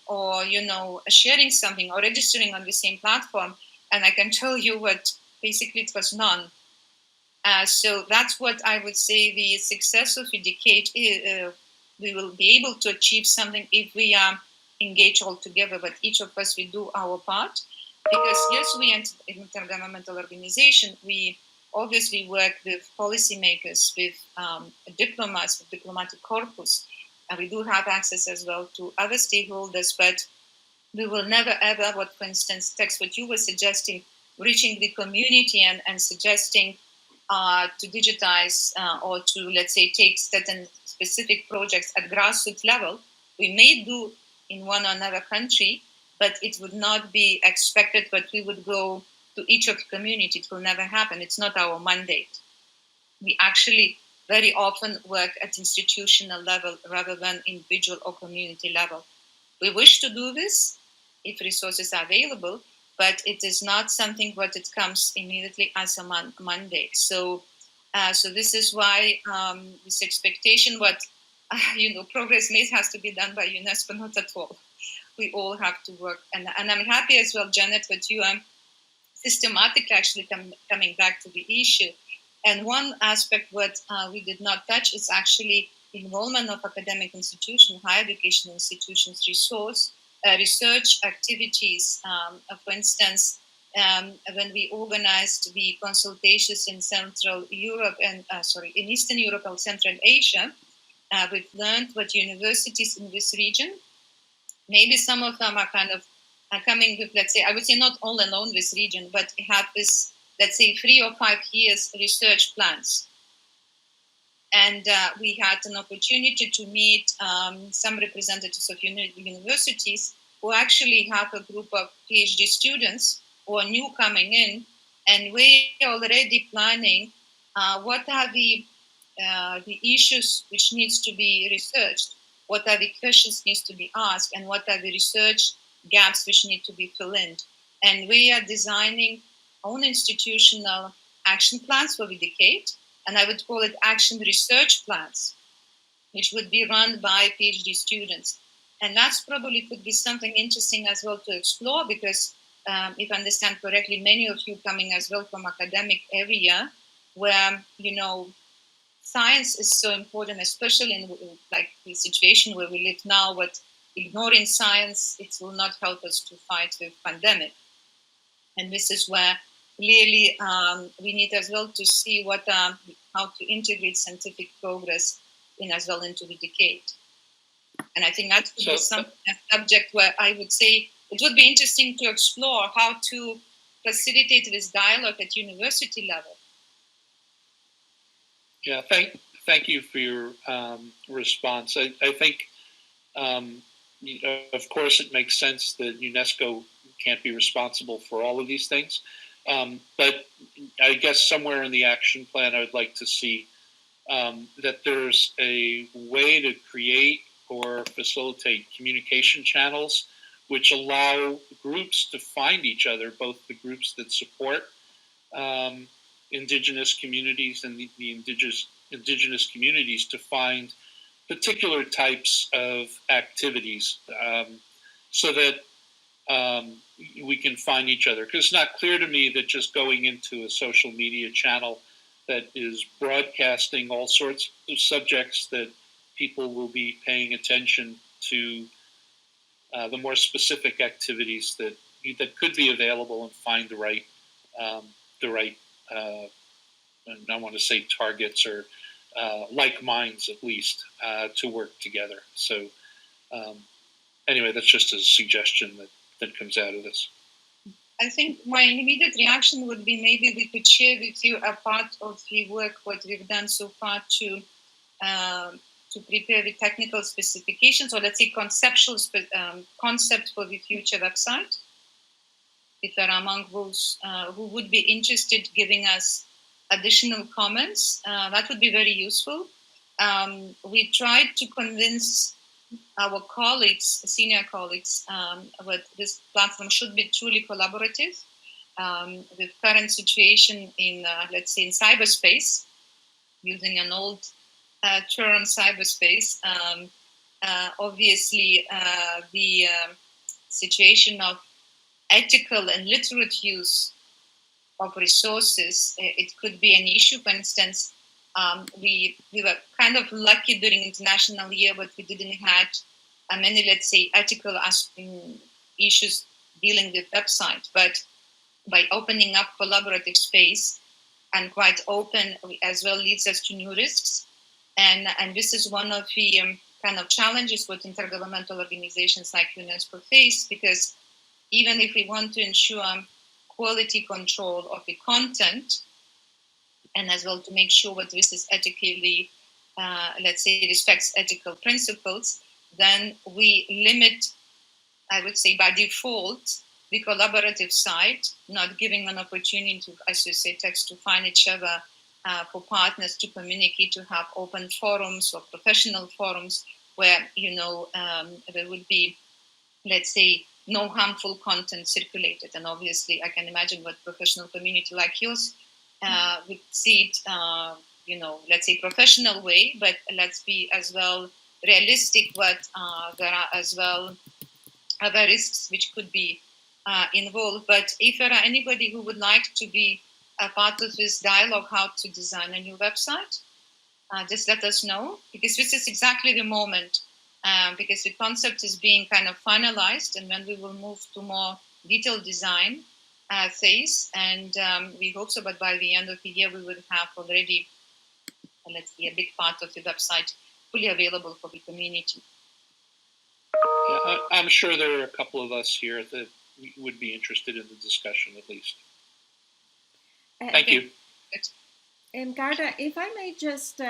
or sharing something or registering on the same platform? And I can tell you what basically it was none. So that's what I would say the success of the decade is. We will be able to achieve something if we engage all together, but each of us will do our part. Because yes, we are an intergovernmental organization. We obviously work with policymakers, with diplomats, with diplomatic corpus. And we do have access as well to other stakeholders, but we will never ever, for instance, text what you were suggesting, reaching the community and suggesting to digitize or to, let's say, take certain specific projects at grassroots level. We may do in one or another country, but it would not be expected that we would go to each of the community. It will never happen. It's not our mandate. We actually very often work at institutional level rather than individual or community level. We wish to do this if resources are available, but it is not something what it comes immediately as a mandate. So this is why this expectation, what progress made has to be done by UNESCO, not at all. We all have to work. And I'm happy as well, Janet, that you are systematically actually coming back to the issue. And one aspect what we did not touch is actually involvement of academic institutions, higher education institutions, research activities. For instance, when we organized the consultations in Central Europe and in Eastern Europe and Central Asia, we've learned what universities in this region, maybe some of them are kind of coming with, let's say, I would say not all alone this region, but have this, let's say, 3 or 5 years research plans. And we had an opportunity to meet some representatives of universities who actually have a group of PhD students who are new coming in, and we're already planning what are the issues which needs to be researched, what are the questions needs to be asked, and what are the research gaps which need to be filled in. And we are designing own institutional action plans for the decade, and I would call it action research plans, which would be run by PhD students. And that's probably could be something interesting as well to explore, because if I understand correctly, many of you coming as well from academic area where, science is so important, especially in like the situation where we live now, but ignoring science, it will not help us to fight with pandemic. And this is where clearly we need as well to see how to integrate scientific progress in as well into the decade. And I think that would be a subject where I would say it would be interesting to explore how to facilitate this dialogue at university level. Yeah, thank you for your response. I think, of course, it makes sense that UNESCO can't be responsible for all of these things. But I guess somewhere in the action plan, I would like to see that there's a way to create or facilitate communication channels which allow groups to find each other, both the groups that support indigenous communities and the indigenous communities to find particular types of activities so that we can find each other. Because it's not clear to me that just going into a social media channel that is broadcasting all sorts of subjects that people will be paying attention to the more specific activities that could be available and find the right I want to say targets or like minds at least to work together. So anyway, that's just a suggestion that comes out of this. I think my immediate reaction would be maybe we could share with you a part of the work what we've done so far to prepare the technical specifications, or let's say conceptual concept for the future website. If there are among those who would be interested giving us additional comments, that would be very useful. We tried to convince our colleagues, senior colleagues, that this platform should be truly collaborative. The current situation in, let's say, in cyberspace, using an old term, cyberspace, obviously the situation of ethical and literate use of resources, it could be an issue. For instance, we were kind of lucky during International Year, but we didn't have many, let's say, ethical issues dealing with websites. But by opening up collaborative space and quite open as well leads us to new risks. And this is one of the kind of challenges what intergovernmental organizations like UNESCO face, because even if we want to ensure quality control of the content, and as well to make sure that this is ethically, let's say, respects ethical principles, then we limit, I would say, by default, the collaborative side, not giving an opportunity to, as you say, text to find each other, for partners to communicate, to have open forums or professional forums where, there would be, let's say, no harmful content circulated. And obviously, I can imagine what professional community like yours would see it, let's say, professional way, but let's be as well realistic, but there are as well other risks which could be involved. But if there are anybody who would like to be a part of this dialogue, how to design a new website, just let us know, because this is exactly the moment, because the concept is being kind of finalized, and then we will move to more detailed design phase, and we hope so, but by the end of the year we will have already, let's see, a big part of the website fully available for the community. Yeah, I'm sure there are a couple of us here that would be interested in the discussion at least. Thank you. Irmgarda, if I may just,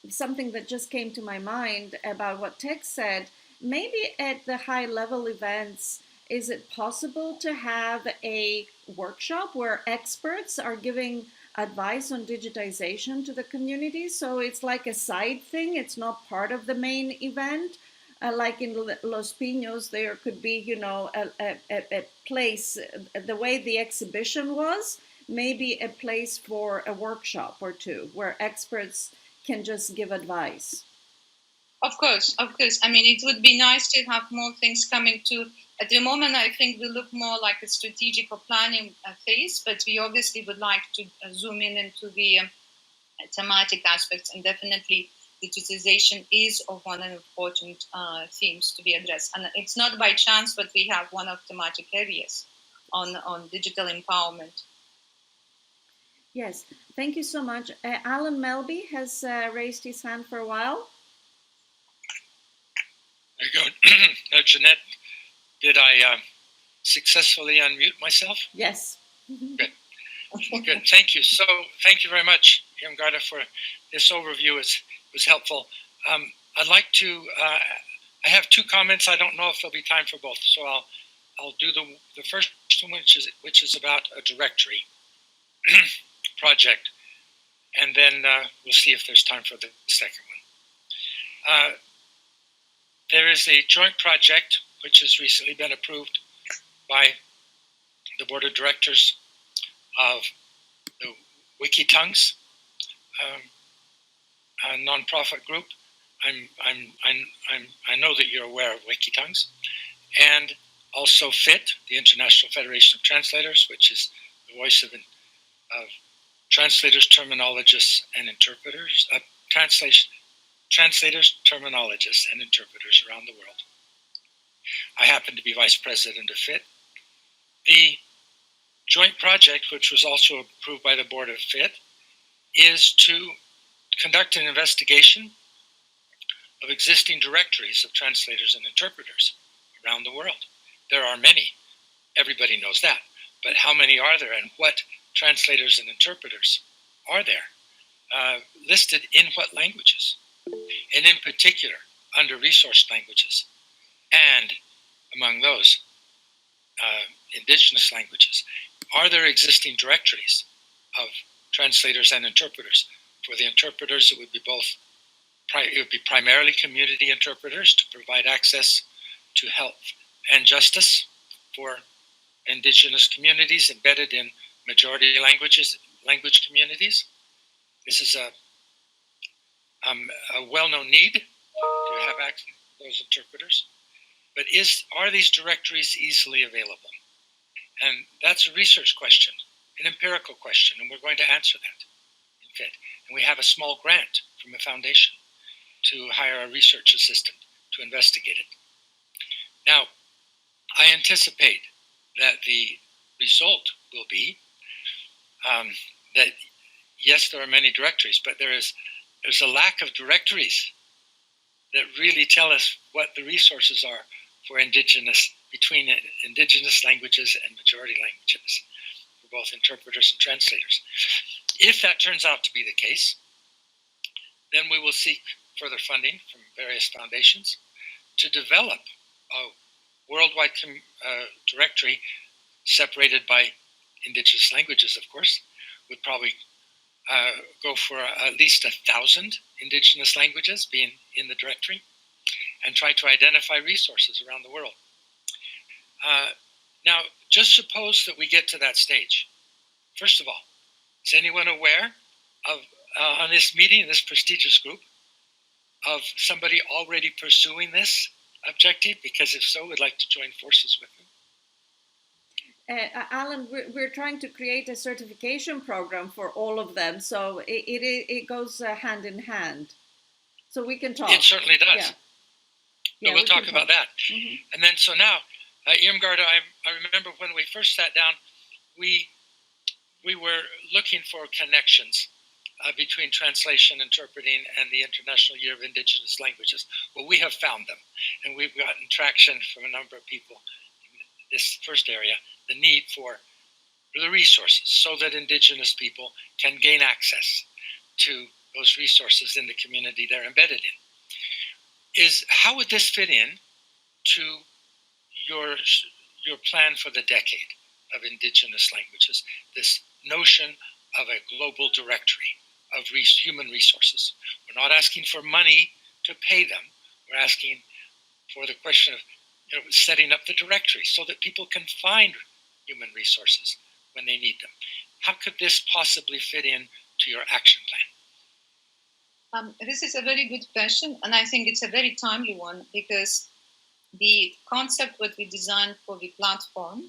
something that just came to my mind about what Tex said, maybe at the high level events, is it possible to have a workshop where experts are giving advice on digitization to the community? So it's like a side thing, it's not part of the main event. Like in Los Pinos, there could be, you know, a place, the way the exhibition was, maybe a place for a workshop or two where experts can just give advice. Of course. I mean, it would be nice to have more things coming to. At the moment, I think we look more like a strategic or planning phase, but we obviously would like to zoom in into the thematic aspects, and definitely digitization is of one of the important themes to be addressed. And it's not by chance, but we have one of thematic areas on digital empowerment. Yes, thank you so much. Alan Melby has raised his hand for a while. There you go. Jeanette, did I successfully unmute myself? Yes. Good. Good. Thank you. So, thank you very much, Irmgarda, for this overview. It was helpful. I'd like to. I have two comments. I don't know if there'll be time for both, so I'll do the first one, which is about a directory project, and then we'll see if there's time for the second one. There is a joint project which has recently been approved by the board of directors of the WikiTongues, a nonprofit group. I know that you're aware of WikiTongues, and also FIT, the International Federation of Translators, which is the voice of translators, terminologists, and interpreters. Translators, terminologists, and interpreters around the world. I happen to be vice president of FIT. The joint project, which was also approved by the board of FIT, is to conduct an investigation of existing directories of translators and interpreters around the world. There are many. Everybody knows that. But how many are there, and what translators and interpreters are there? Listed in what languages? And in particular, under resource languages, and among those, indigenous languages. Are there existing directories of translators and interpreters? For the interpreters, it would be both. It would be primarily community interpreters to provide access to health and justice for indigenous communities embedded in majority language communities. This is a well-known need to have access to those interpreters. But are these directories easily available? And that's a research question, an empirical question, and we're going to answer that in FIT. And we have a small grant from a foundation to hire a research assistant to investigate it. Now, I anticipate that the result will be that, yes, there are many directories, but there's a lack of directories that really tell us what the resources are for between indigenous languages and majority languages, for both interpreters and translators. If that turns out to be the case, then we will seek further funding from various foundations to develop a worldwide directory separated by indigenous languages, of course. Would probably go for at least 1,000 indigenous languages being in the directory, and try to identify resources around the world. Now, just suppose that we get to that stage. First of all, is anyone aware of, on this meeting, this prestigious group, of somebody already pursuing this objective? Because if so, we'd like to join forces with them. Alan, we're trying to create a certification program for all of them, so it goes hand in hand. So we can talk. It certainly does. Yeah. Yeah, we'll talk about that. Mm-hmm. And then, so now, Irmgarda, I remember when we first sat down, we were looking for connections between translation, interpreting, and the International Year of Indigenous Languages. Well, we have found them, and we've gotten traction from a number of people in this first area, the need for the resources so that Indigenous people can gain access to those resources in the community they're embedded in. How would this fit in to your plan for the decade of Indigenous languages, this notion of a global directory of human resources? We're not asking for money to pay them. We're asking for the question of setting up the directory so that people can find human resources when they need them. How could this possibly fit in to your action plan? This is a very good question, and I think it's a very timely one, because the concept what we designed for the platform,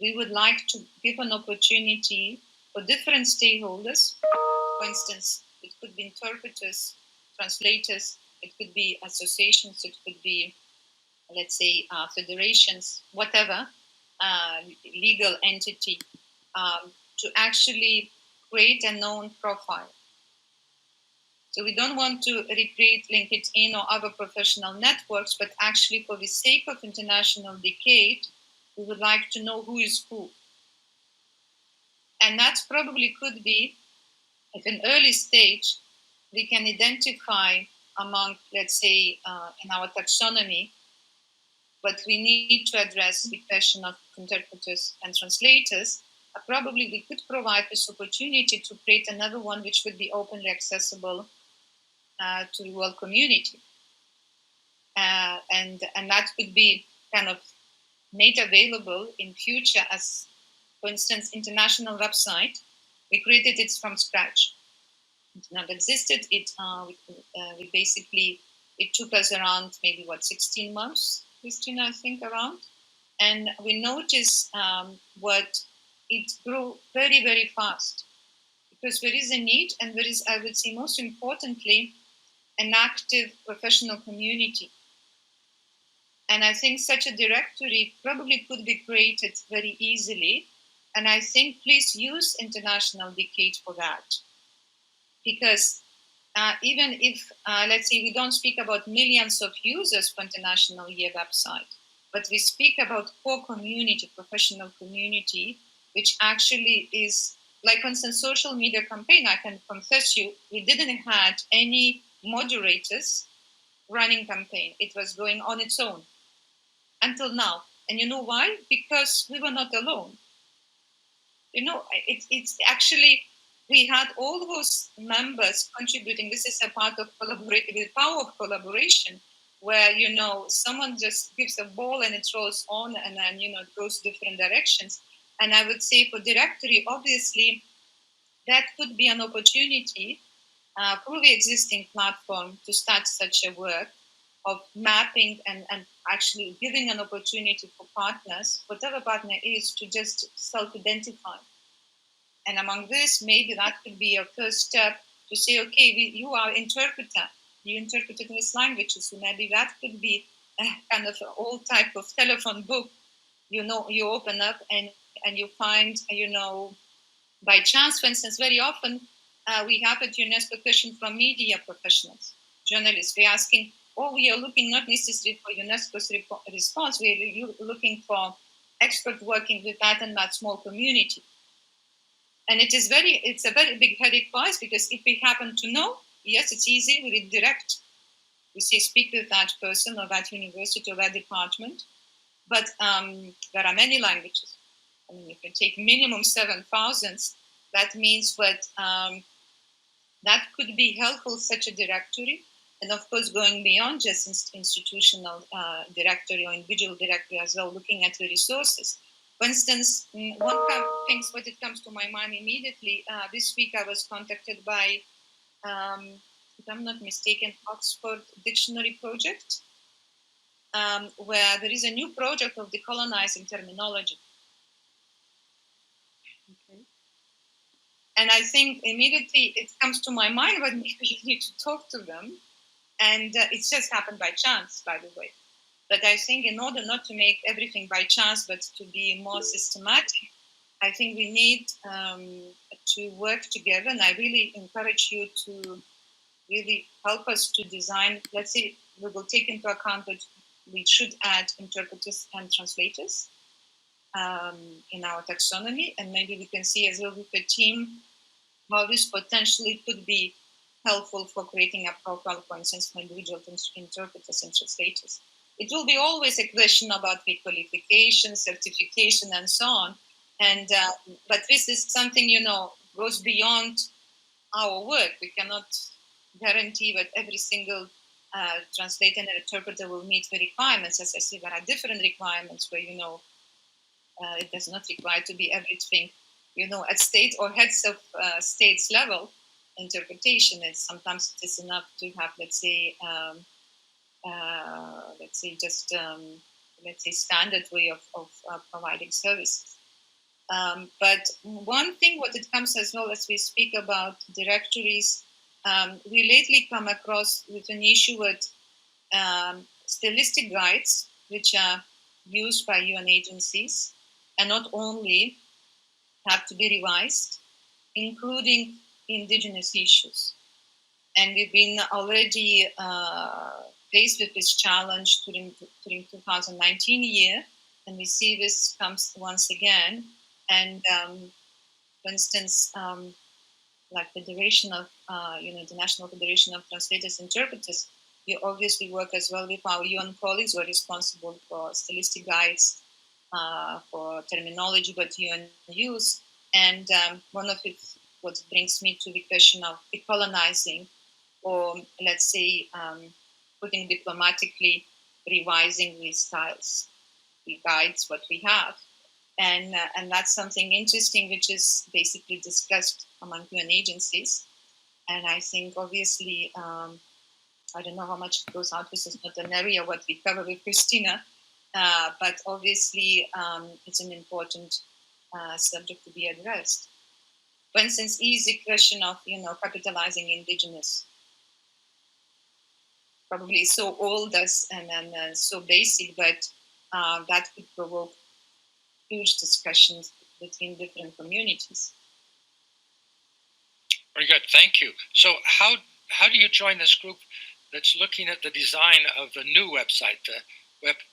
we would like to give an opportunity for different stakeholders. For instance, it could be interpreters, translators, it could be associations, it could be, let's say, federations, whatever, legal entity, to actually create a known profile. So we don't want to recreate LinkedIn or other professional networks, but actually for the sake of International Decade, we would like to know who is who. And that probably could be, at an early stage, we can identify among, let's say, in our taxonomy, but we need to address the question of interpreters and translators. Probably we could provide this opportunity to create another one which would be openly accessible to the world community. And that could be kind of made available in future as, for instance, international website. We created it from scratch. It not existed. We basically, it took us around maybe 16 months, Christina, I think, around. And we noticed it grew very, very fast, because there is a need, and there is, I would say, most importantly, an active professional community. And I think such a directory probably could be created very easily. And I think please use International Decade for that. Because even if, let's say, we don't speak about millions of users for International Year website, but we speak about core community, professional community, which actually is, like, for instance, social media campaign, I can confess you, we didn't have any moderators running campaign. It was going on its own until now. And you know why? Because we were not alone. It's actually, we had all those members contributing. This is a part of the power of collaboration, where, someone just gives a ball and it rolls on, and then, it goes different directions. And I would say for directory, obviously, that could be an opportunity for the existing platform to start such a work of mapping and actually giving an opportunity for partners, whatever partner is, to just self-identify. And among this, maybe that could be a first step to say, okay, you are interpreter, you interpret English languages, so maybe that could be a kind of an old type of telephone book. You open up and you find, by chance, for instance, very often we have at UNESCO question from media professionals, journalists. We're asking, we are looking not necessarily for UNESCO's response, we're looking for expert working with that and that small community. And it's a very big headache for us, because if we happen to know, yes, it's easy, we redirect. We say, speak with that person or that university or that department. But there are many languages. I mean, you can take minimum 7,000. That means that could be helpful, such a directory. And of course, going beyond just institutional directory or individual directory as well, looking at the resources. For instance, one of the things when it comes to my mind immediately, this week I was contacted by if I'm not mistaken, Oxford Dictionary Project, where there is a new project of decolonizing terminology. Okay. And I think immediately it comes to my mind, but maybe you need to talk to them. And it's just happened by chance, by the way. But I think in order not to make everything by chance, but to be more systematic, I think we need to work together. And I really encourage you to really help us to design. Let's say we will take into account that we should add interpreters and translators in our taxonomy. And maybe we can see as well with the team how this potentially could be helpful for creating a profile, for instance, for individual interpreters and translators. It will be always a question about requalification, certification, and so on. And but this is something, goes beyond our work. We cannot guarantee that every single translator and interpreter will meet the requirements. As I say, there are different requirements where, it does not require to be everything, at state or heads of states level interpretation. Is sometimes it is enough to have, let's say just standard way of providing services. But one thing, what it comes as well as we speak about directories, we lately come across with an issue with stylistic guides, which are used by UN agencies, and not only have to be revised, including indigenous issues. And we've been already faced with this challenge during 2019 year, and we see this comes once again. And for instance, like Federation of, International Federation of Translators and Interpreters, we obviously work as well with our UN colleagues who are responsible for stylistic guides, for terminology, but UN use. And one of it, what brings me to the question of decolonizing, or let's say, putting diplomatically, revising these styles, the guides, what we have. And that's something interesting, which is basically discussed among UN agencies. And I think, obviously, I don't know how much it goes out. This is not an area what we cover with Christina, but obviously it's an important subject to be addressed. For instance, easy question of, capitalizing indigenous. Probably so old and so basic, but that could provoke huge discussions between different communities. Very good, thank you. So how do you join this group that's looking at the design of the new website, the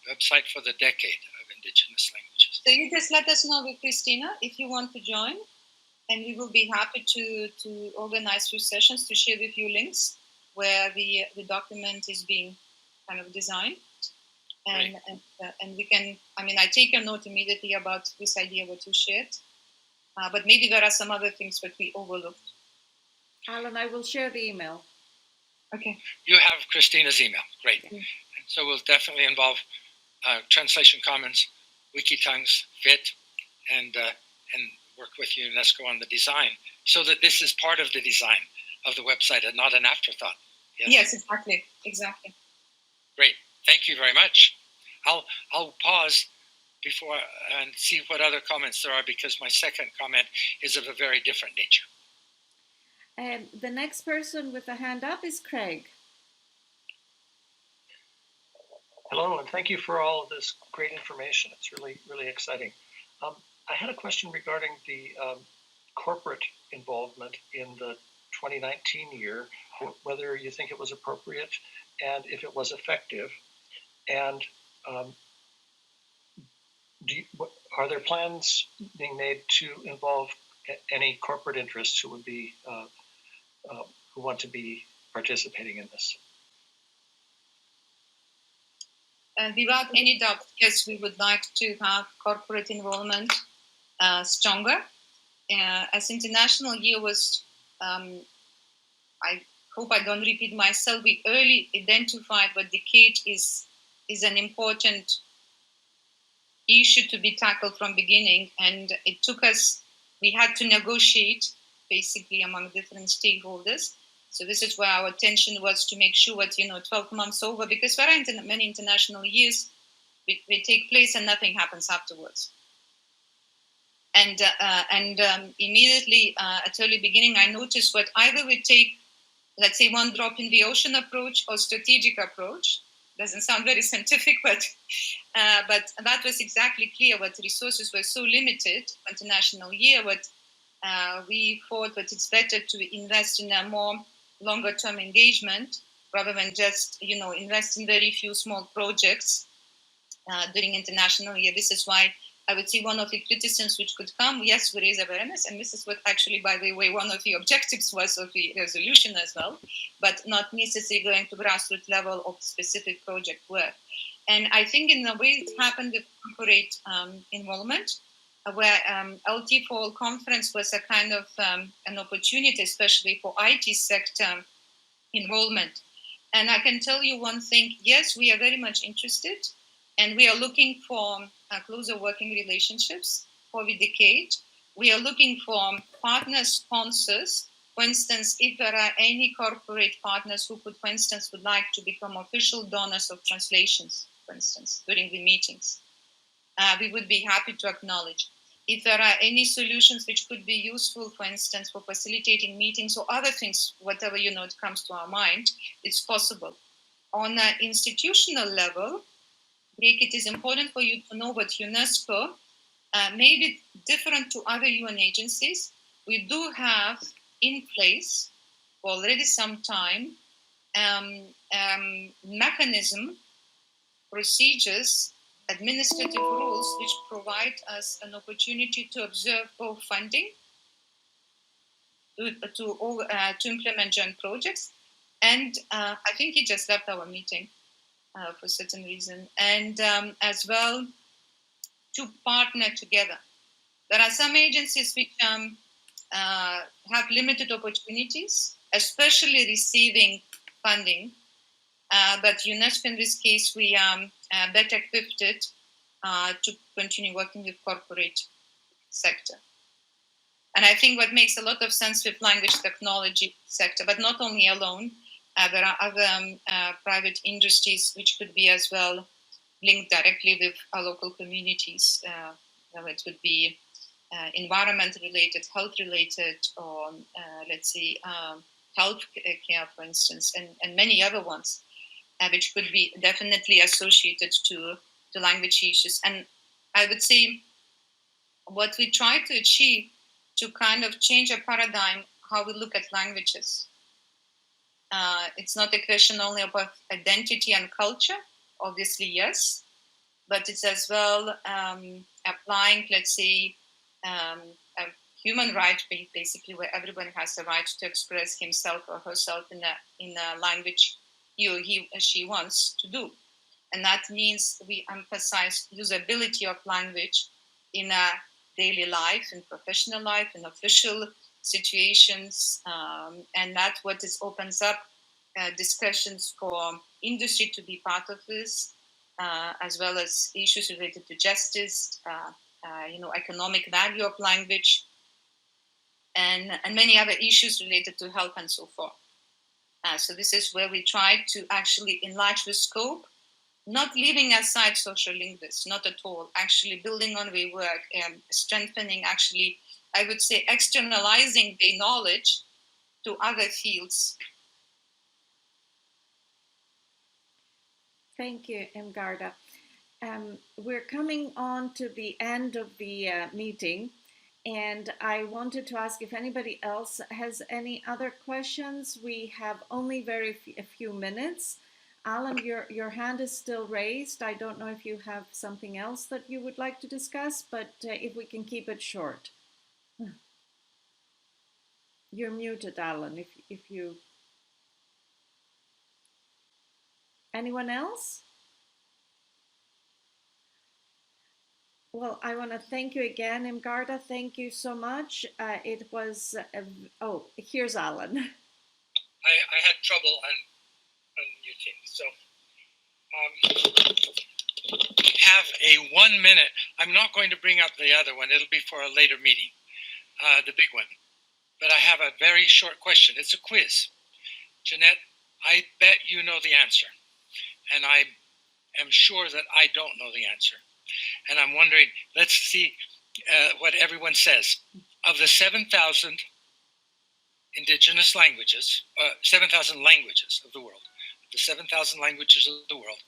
website for the decade of Indigenous languages? So you just let us know with Christina if you want to join, and we will be happy to organize few sessions to share with you links where the document is being kind of designed. And we can, I take a note immediately about this idea what you shared, but maybe there are some other things that we overlooked. Alan, I will share the email. Okay. You have Christina's email, great. And so we'll definitely involve Translation Commons, Wikitongues, FIT, and work with UNESCO on the design, so that this is part of the design of the website and not an afterthought. Yes, exactly. Great, thank you very much. I'll pause before and see what other comments there are, because my second comment is of a very different nature. The next person with a hand up is Craig. Hello, and thank you for all of this great information. It's really, really exciting. I had a question regarding the corporate involvement in the 2019 year, whether you think it was appropriate and if it was effective. And are there plans being made to involve any corporate interests who would be who want to be participating in this? Without any doubt, yes, we would like to have corporate involvement stronger. As International Year was, I hope I don't repeat myself, we early identified what decade is an important issue to be tackled from beginning, and it took us, we had to negotiate basically among different stakeholders, So this is where our attention was to make sure that 12 months over, because there are many international years they take place and nothing happens afterwards. And immediately at early beginning, I noticed what either we take, let's say, one drop in the ocean approach or strategic approach. Doesn't sound very scientific, but that was exactly clear. What resources were so limited, international year, what we thought that it's better to invest in a more longer-term engagement rather than just invest in very few small projects during international year. This is why I would say one of the criticisms which could come, yes, we raise awareness, and this is what actually, by the way, one of the objectives was of the resolution as well, but not necessarily going to grassroots level of specific project work. And I think in the way it happened with corporate involvement, where LT for All conference was a kind of an opportunity, especially for IT sector involvement. And I can tell you one thing, yes, we are very much interested, and we are looking for closer working relationships for the decade. We are looking for partner sponsors. For instance, if there are any corporate partners who could, for instance, would like to become official donors of translations, for instance, during the meetings, we would be happy to acknowledge. If there are any solutions which could be useful, for instance, for facilitating meetings or other things, whatever it comes to our mind, it's possible. On an institutional level, it is important for you to know that UNESCO may be different to other UN agencies. We do have in place for already some time mechanism, procedures, administrative rules which provide us an opportunity to observe both funding to implement joint projects, and I think he just left our meeting for a certain reason, and as well to partner together. There are some agencies which have limited opportunities, especially receiving funding, but UNESCO in this case, we are better equipped to continue working with corporate sector. And I think what makes a lot of sense with language technology sector, but not only alone, there are other private industries which could be as well linked directly with our local communities. It would be environment related, health related, or let's say health care, for instance, and many other ones, which could be definitely associated to language issues. And I would say what we try to achieve to kind of change a paradigm how we look at languages. It's not a question only about identity and culture, obviously, yes, but it's as well applying, let's say, a human right, basically, where everyone has the right to express himself or herself in a language he or she wants to do. And that means we emphasize usability of language in a daily life, in professional life, in official situations, and that's what opens up discussions for industry to be part of this, as well as issues related to justice, economic value of language, and many other issues related to health and so forth. So this is where we try to actually enlarge the scope, not leaving aside social linguists, not at all, actually building on the work and strengthening, actually, I would say, externalizing the knowledge to other fields. Thank you, Irmgarda. We're coming on to the end of the meeting, and I wanted to ask if anybody else has any other questions. We have only a few minutes. Alan, your hand is still raised. I don't know if you have something else that you would like to discuss, but if we can keep it short. You're muted, Alan, if you... Anyone else? Well, I want to thank you again, Irmgarda. Thank you so much. It was... oh, here's Alan. I had trouble unmuting, so have a 1 minute. I'm not going to bring up the other one. It'll be for a later meeting, the big one. But I have a very short question. It's a quiz. Jeanette, I bet you know the answer. And I am sure that I don't know the answer. And I'm wondering, let's see what everyone says. Of the 7,000 indigenous languages, 7,000 languages of the world, the 7,000 languages of the world,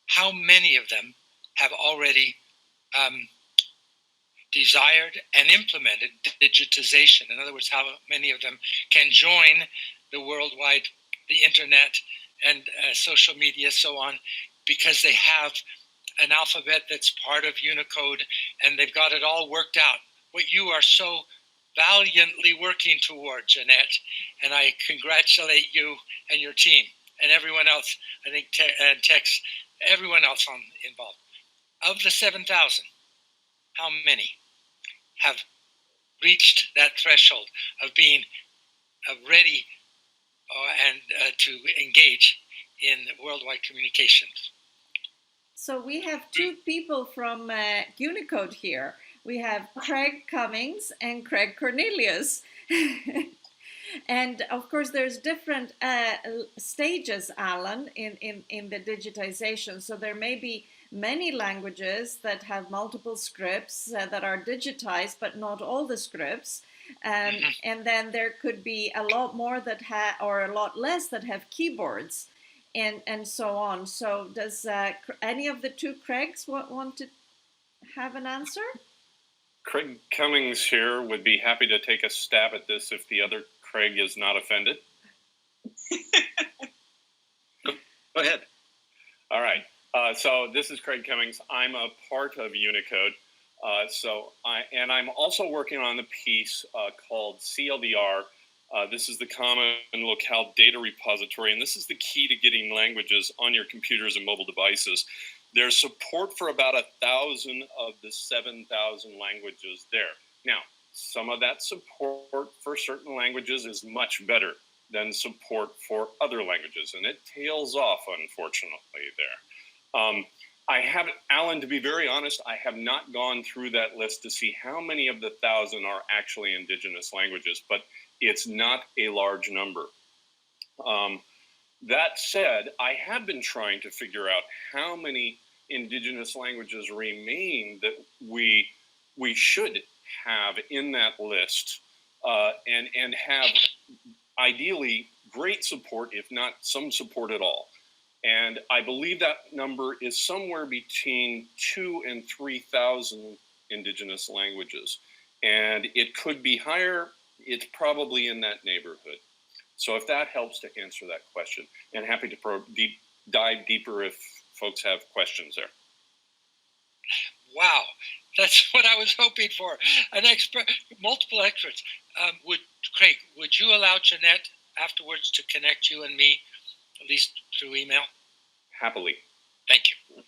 how many of them have already desired and implemented digitization? In other words, how many of them can join the worldwide, the internet and social media, so on, because they have an alphabet that's part of Unicode and they've got it all worked out. What you are so valiantly working toward, Jeanette, and I congratulate you and your team and everyone else, I think, Tex, everyone else involved. Of the 7,000, how many have reached that threshold of being ready and to engage in worldwide communications? So we have two people from Unicode here. We have Craig Cummings and Craig Cornelius. And of course, there's different stages, Alan, in the digitization. So there may be many languages that have multiple scripts that are digitized, but not all the scripts. And then there could be a lot more that have, or a lot less that have keyboards, and so on. So does any of the two Craigs want to have an answer? Craig Cummings here would be happy to take a stab at this if the other Craig is not offended. Go ahead. All right. So this is Craig Cummings. I'm a part of Unicode. I'm also working on the piece called CLDR. This is the Common Locale Data Repository, and this is the key to getting languages on your computers and mobile devices. There's support for about 1,000 of the 7,000 languages there. Now, some of that support for certain languages is much better than support for other languages, and it tails off, unfortunately, there. I haven't, Alan, to be very honest, I have not gone through that list to see how many of the 1,000 are actually indigenous languages, but it's not a large number. That said, I have been trying to figure out how many indigenous languages remain that we should have in that list, and have ideally great support, if not some support at all. And I believe that number is somewhere between 2,000 and 3,000 indigenous languages. And it could be higher. It's probably in that neighborhood. So if that helps to answer that question, and happy to dive deeper if folks have questions there. Wow, that's what I was hoping for. An expert, multiple experts. Craig, would you allow Jeanette afterwards to connect you and me, at least through email? Happily. Thank you.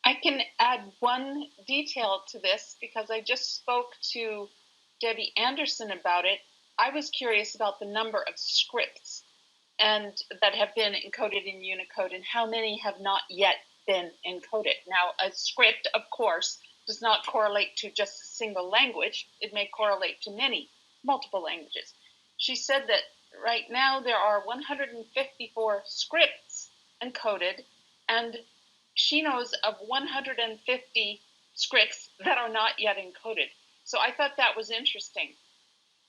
I can add one detail to this because I just spoke to Debbie Anderson about it. I was curious about the number of scripts and that have been encoded in Unicode and how many have not yet been encoded. Now, a script, of course, does not correlate to just a single language. It may correlate to multiple languages. She said that right now there are 154 scripts encoded, and she knows of 150 scripts that are not yet encoded. So I thought that was interesting.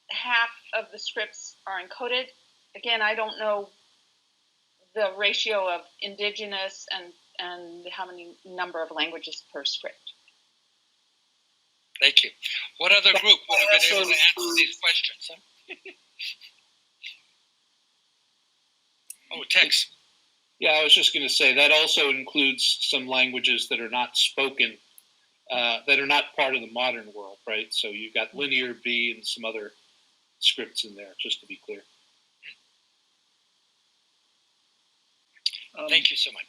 Half of the scripts are encoded. Again, I don't know the ratio of indigenous and how many number of languages per script. Thank you. What other group would have been able to answer these questions? Huh? Oh, Tex. Yeah, I was just going to say that also includes some languages that are not spoken, that are not part of the modern world, right? So you've got Linear B and some other scripts in there, just to be clear. Thank you so much.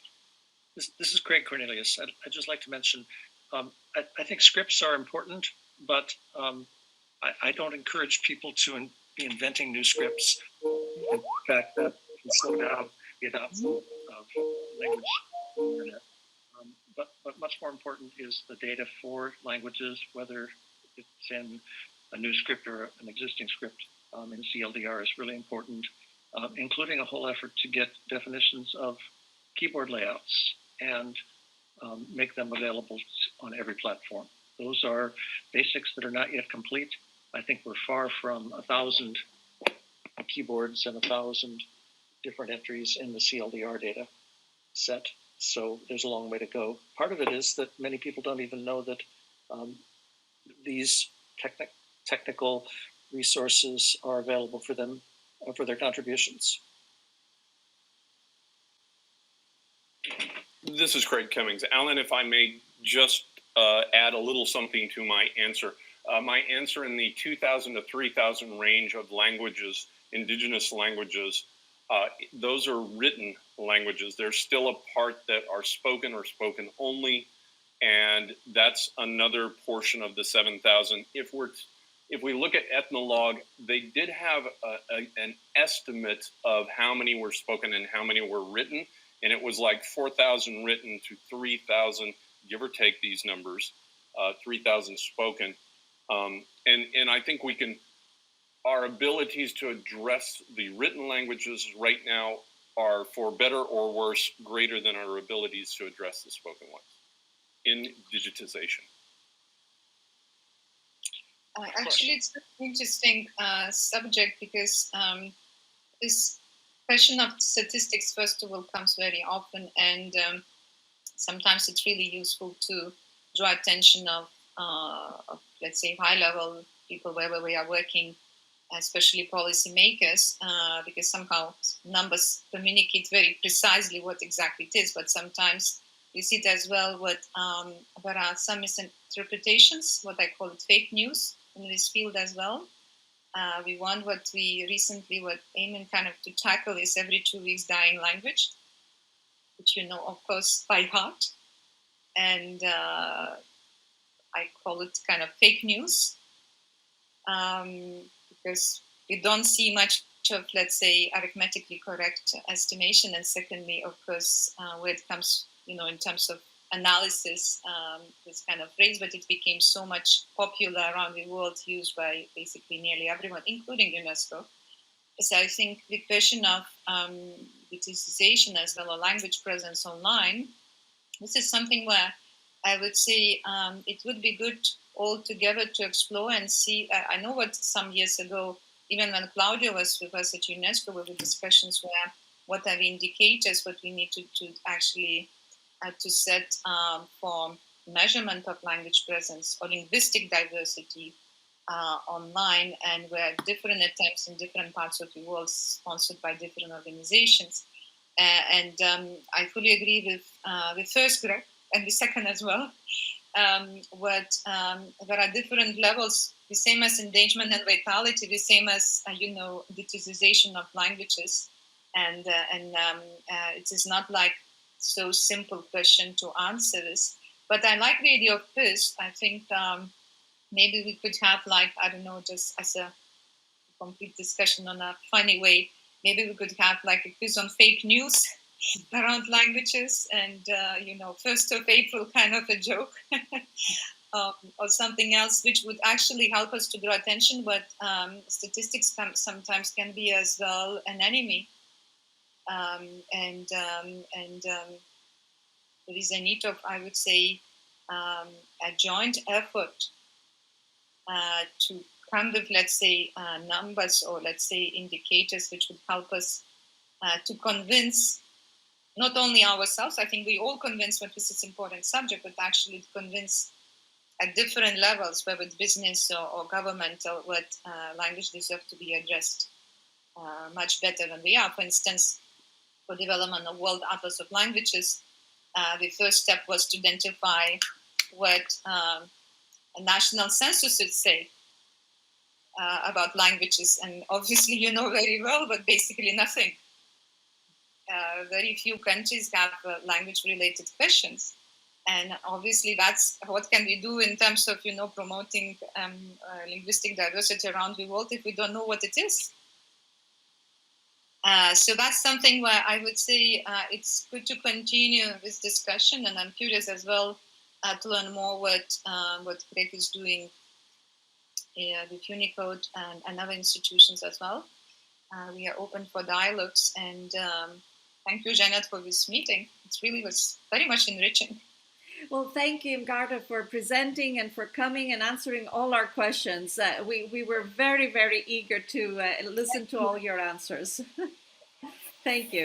This is Craig Cornelius. I'd just like to mention, I think scripts are important, but I don't encourage people to be inventing new scripts. In fact, that can slow down the adoption of language on the internet. But much more important is the data for languages, whether it's in a new script or an existing script. And CLDR is really important. including a whole effort to get definitions of keyboard layouts and make them available on every platform. Those are basics that are not yet complete. I think we're far from 1,000 keyboards and 1,000 different entries in the CLDR data set. So there's a long way to go. Part of it is that many people don't even know that these technical resources are available for them for their contributions. This is Craig Cummings. Alan, if I may just add a little something to my answer. My answer in the 2,000 to 3,000 range of languages, indigenous languages, those are written languages. There's still a part that are spoken or spoken only, and that's another portion of the 7,000. If we look at Ethnologue, they did have an estimate of how many were spoken and how many were written, and it was like 4,000 written to 3,000, give or take these numbers, 3,000 spoken. And I think our abilities to address the written languages right now are, for better or worse, greater than our abilities to address the spoken ones in digitization. Actually, it's an interesting subject because this question of statistics, first of all, comes very often, and sometimes it's really useful to draw attention of let's say, high-level people wherever we are working, especially policymakers, because somehow numbers communicate very precisely what exactly it is, but sometimes we see it as well what there are some misinterpretations, what I call it fake news in this field as well. What aiming kind of to tackle is every 2 weeks dying language, which you know, of course, by heart. And I call it kind of fake news because we don't see much of, let's say, arithmetically correct estimation. And secondly, of course, where it comes, in terms of analysis, this kind of phrase, but it became so much popular around the world, used by basically nearly everyone, including UNESCO. So I think the question of digitization as well, or language presence online, this is something where I would say it would be good all together to explore and see. I know what some years ago, even when Claudia was with us at UNESCO, with the discussions where what are the indicators, what we need to actually to set for measurement of language presence or linguistic diversity online, and where different attempts in different parts of the world sponsored by different organizations. And I fully agree with the first graph and the second as well. There are different levels, the same as engagement and vitality, the same as digitization of languages, and it is not like so simple question to answer this. But I like the idea of this. I think maybe we could have, like, I don't know, just as a complete discussion on a funny way, maybe we could have like a quiz on fake news around languages, and 1st of April kind of a joke, or something else, which would actually help us to draw attention. But statistics sometimes can be as well an enemy, and there is a need of, I would say, a joint effort to come with, let's say, numbers, or let's say indicators, which would help us to convince not only ourselves. I think we all convinced that this is an important subject, but actually to convince at different levels, whether it's business or governmental, what language deserves to be addressed much better than we are. For instance, for development of World Atlas of Languages, the first step was to identify what a national census would say about languages. And obviously, you know very well, but basically nothing. Very few countries have language-related questions. And obviously, that's what can we do in terms of, promoting linguistic diversity around the world if we don't know what it is. So that's something where I would say it's good to continue this discussion, and I'm curious as well to learn more what Craig is doing with Unicode and other institutions as well. we are open for dialogues. And thank you, Janet, for this meeting. It really was very much enriching. Well, thank you, Irmgarda, for presenting and for coming and answering all our questions. We were very, very eager to listen to all your answers. Thank you.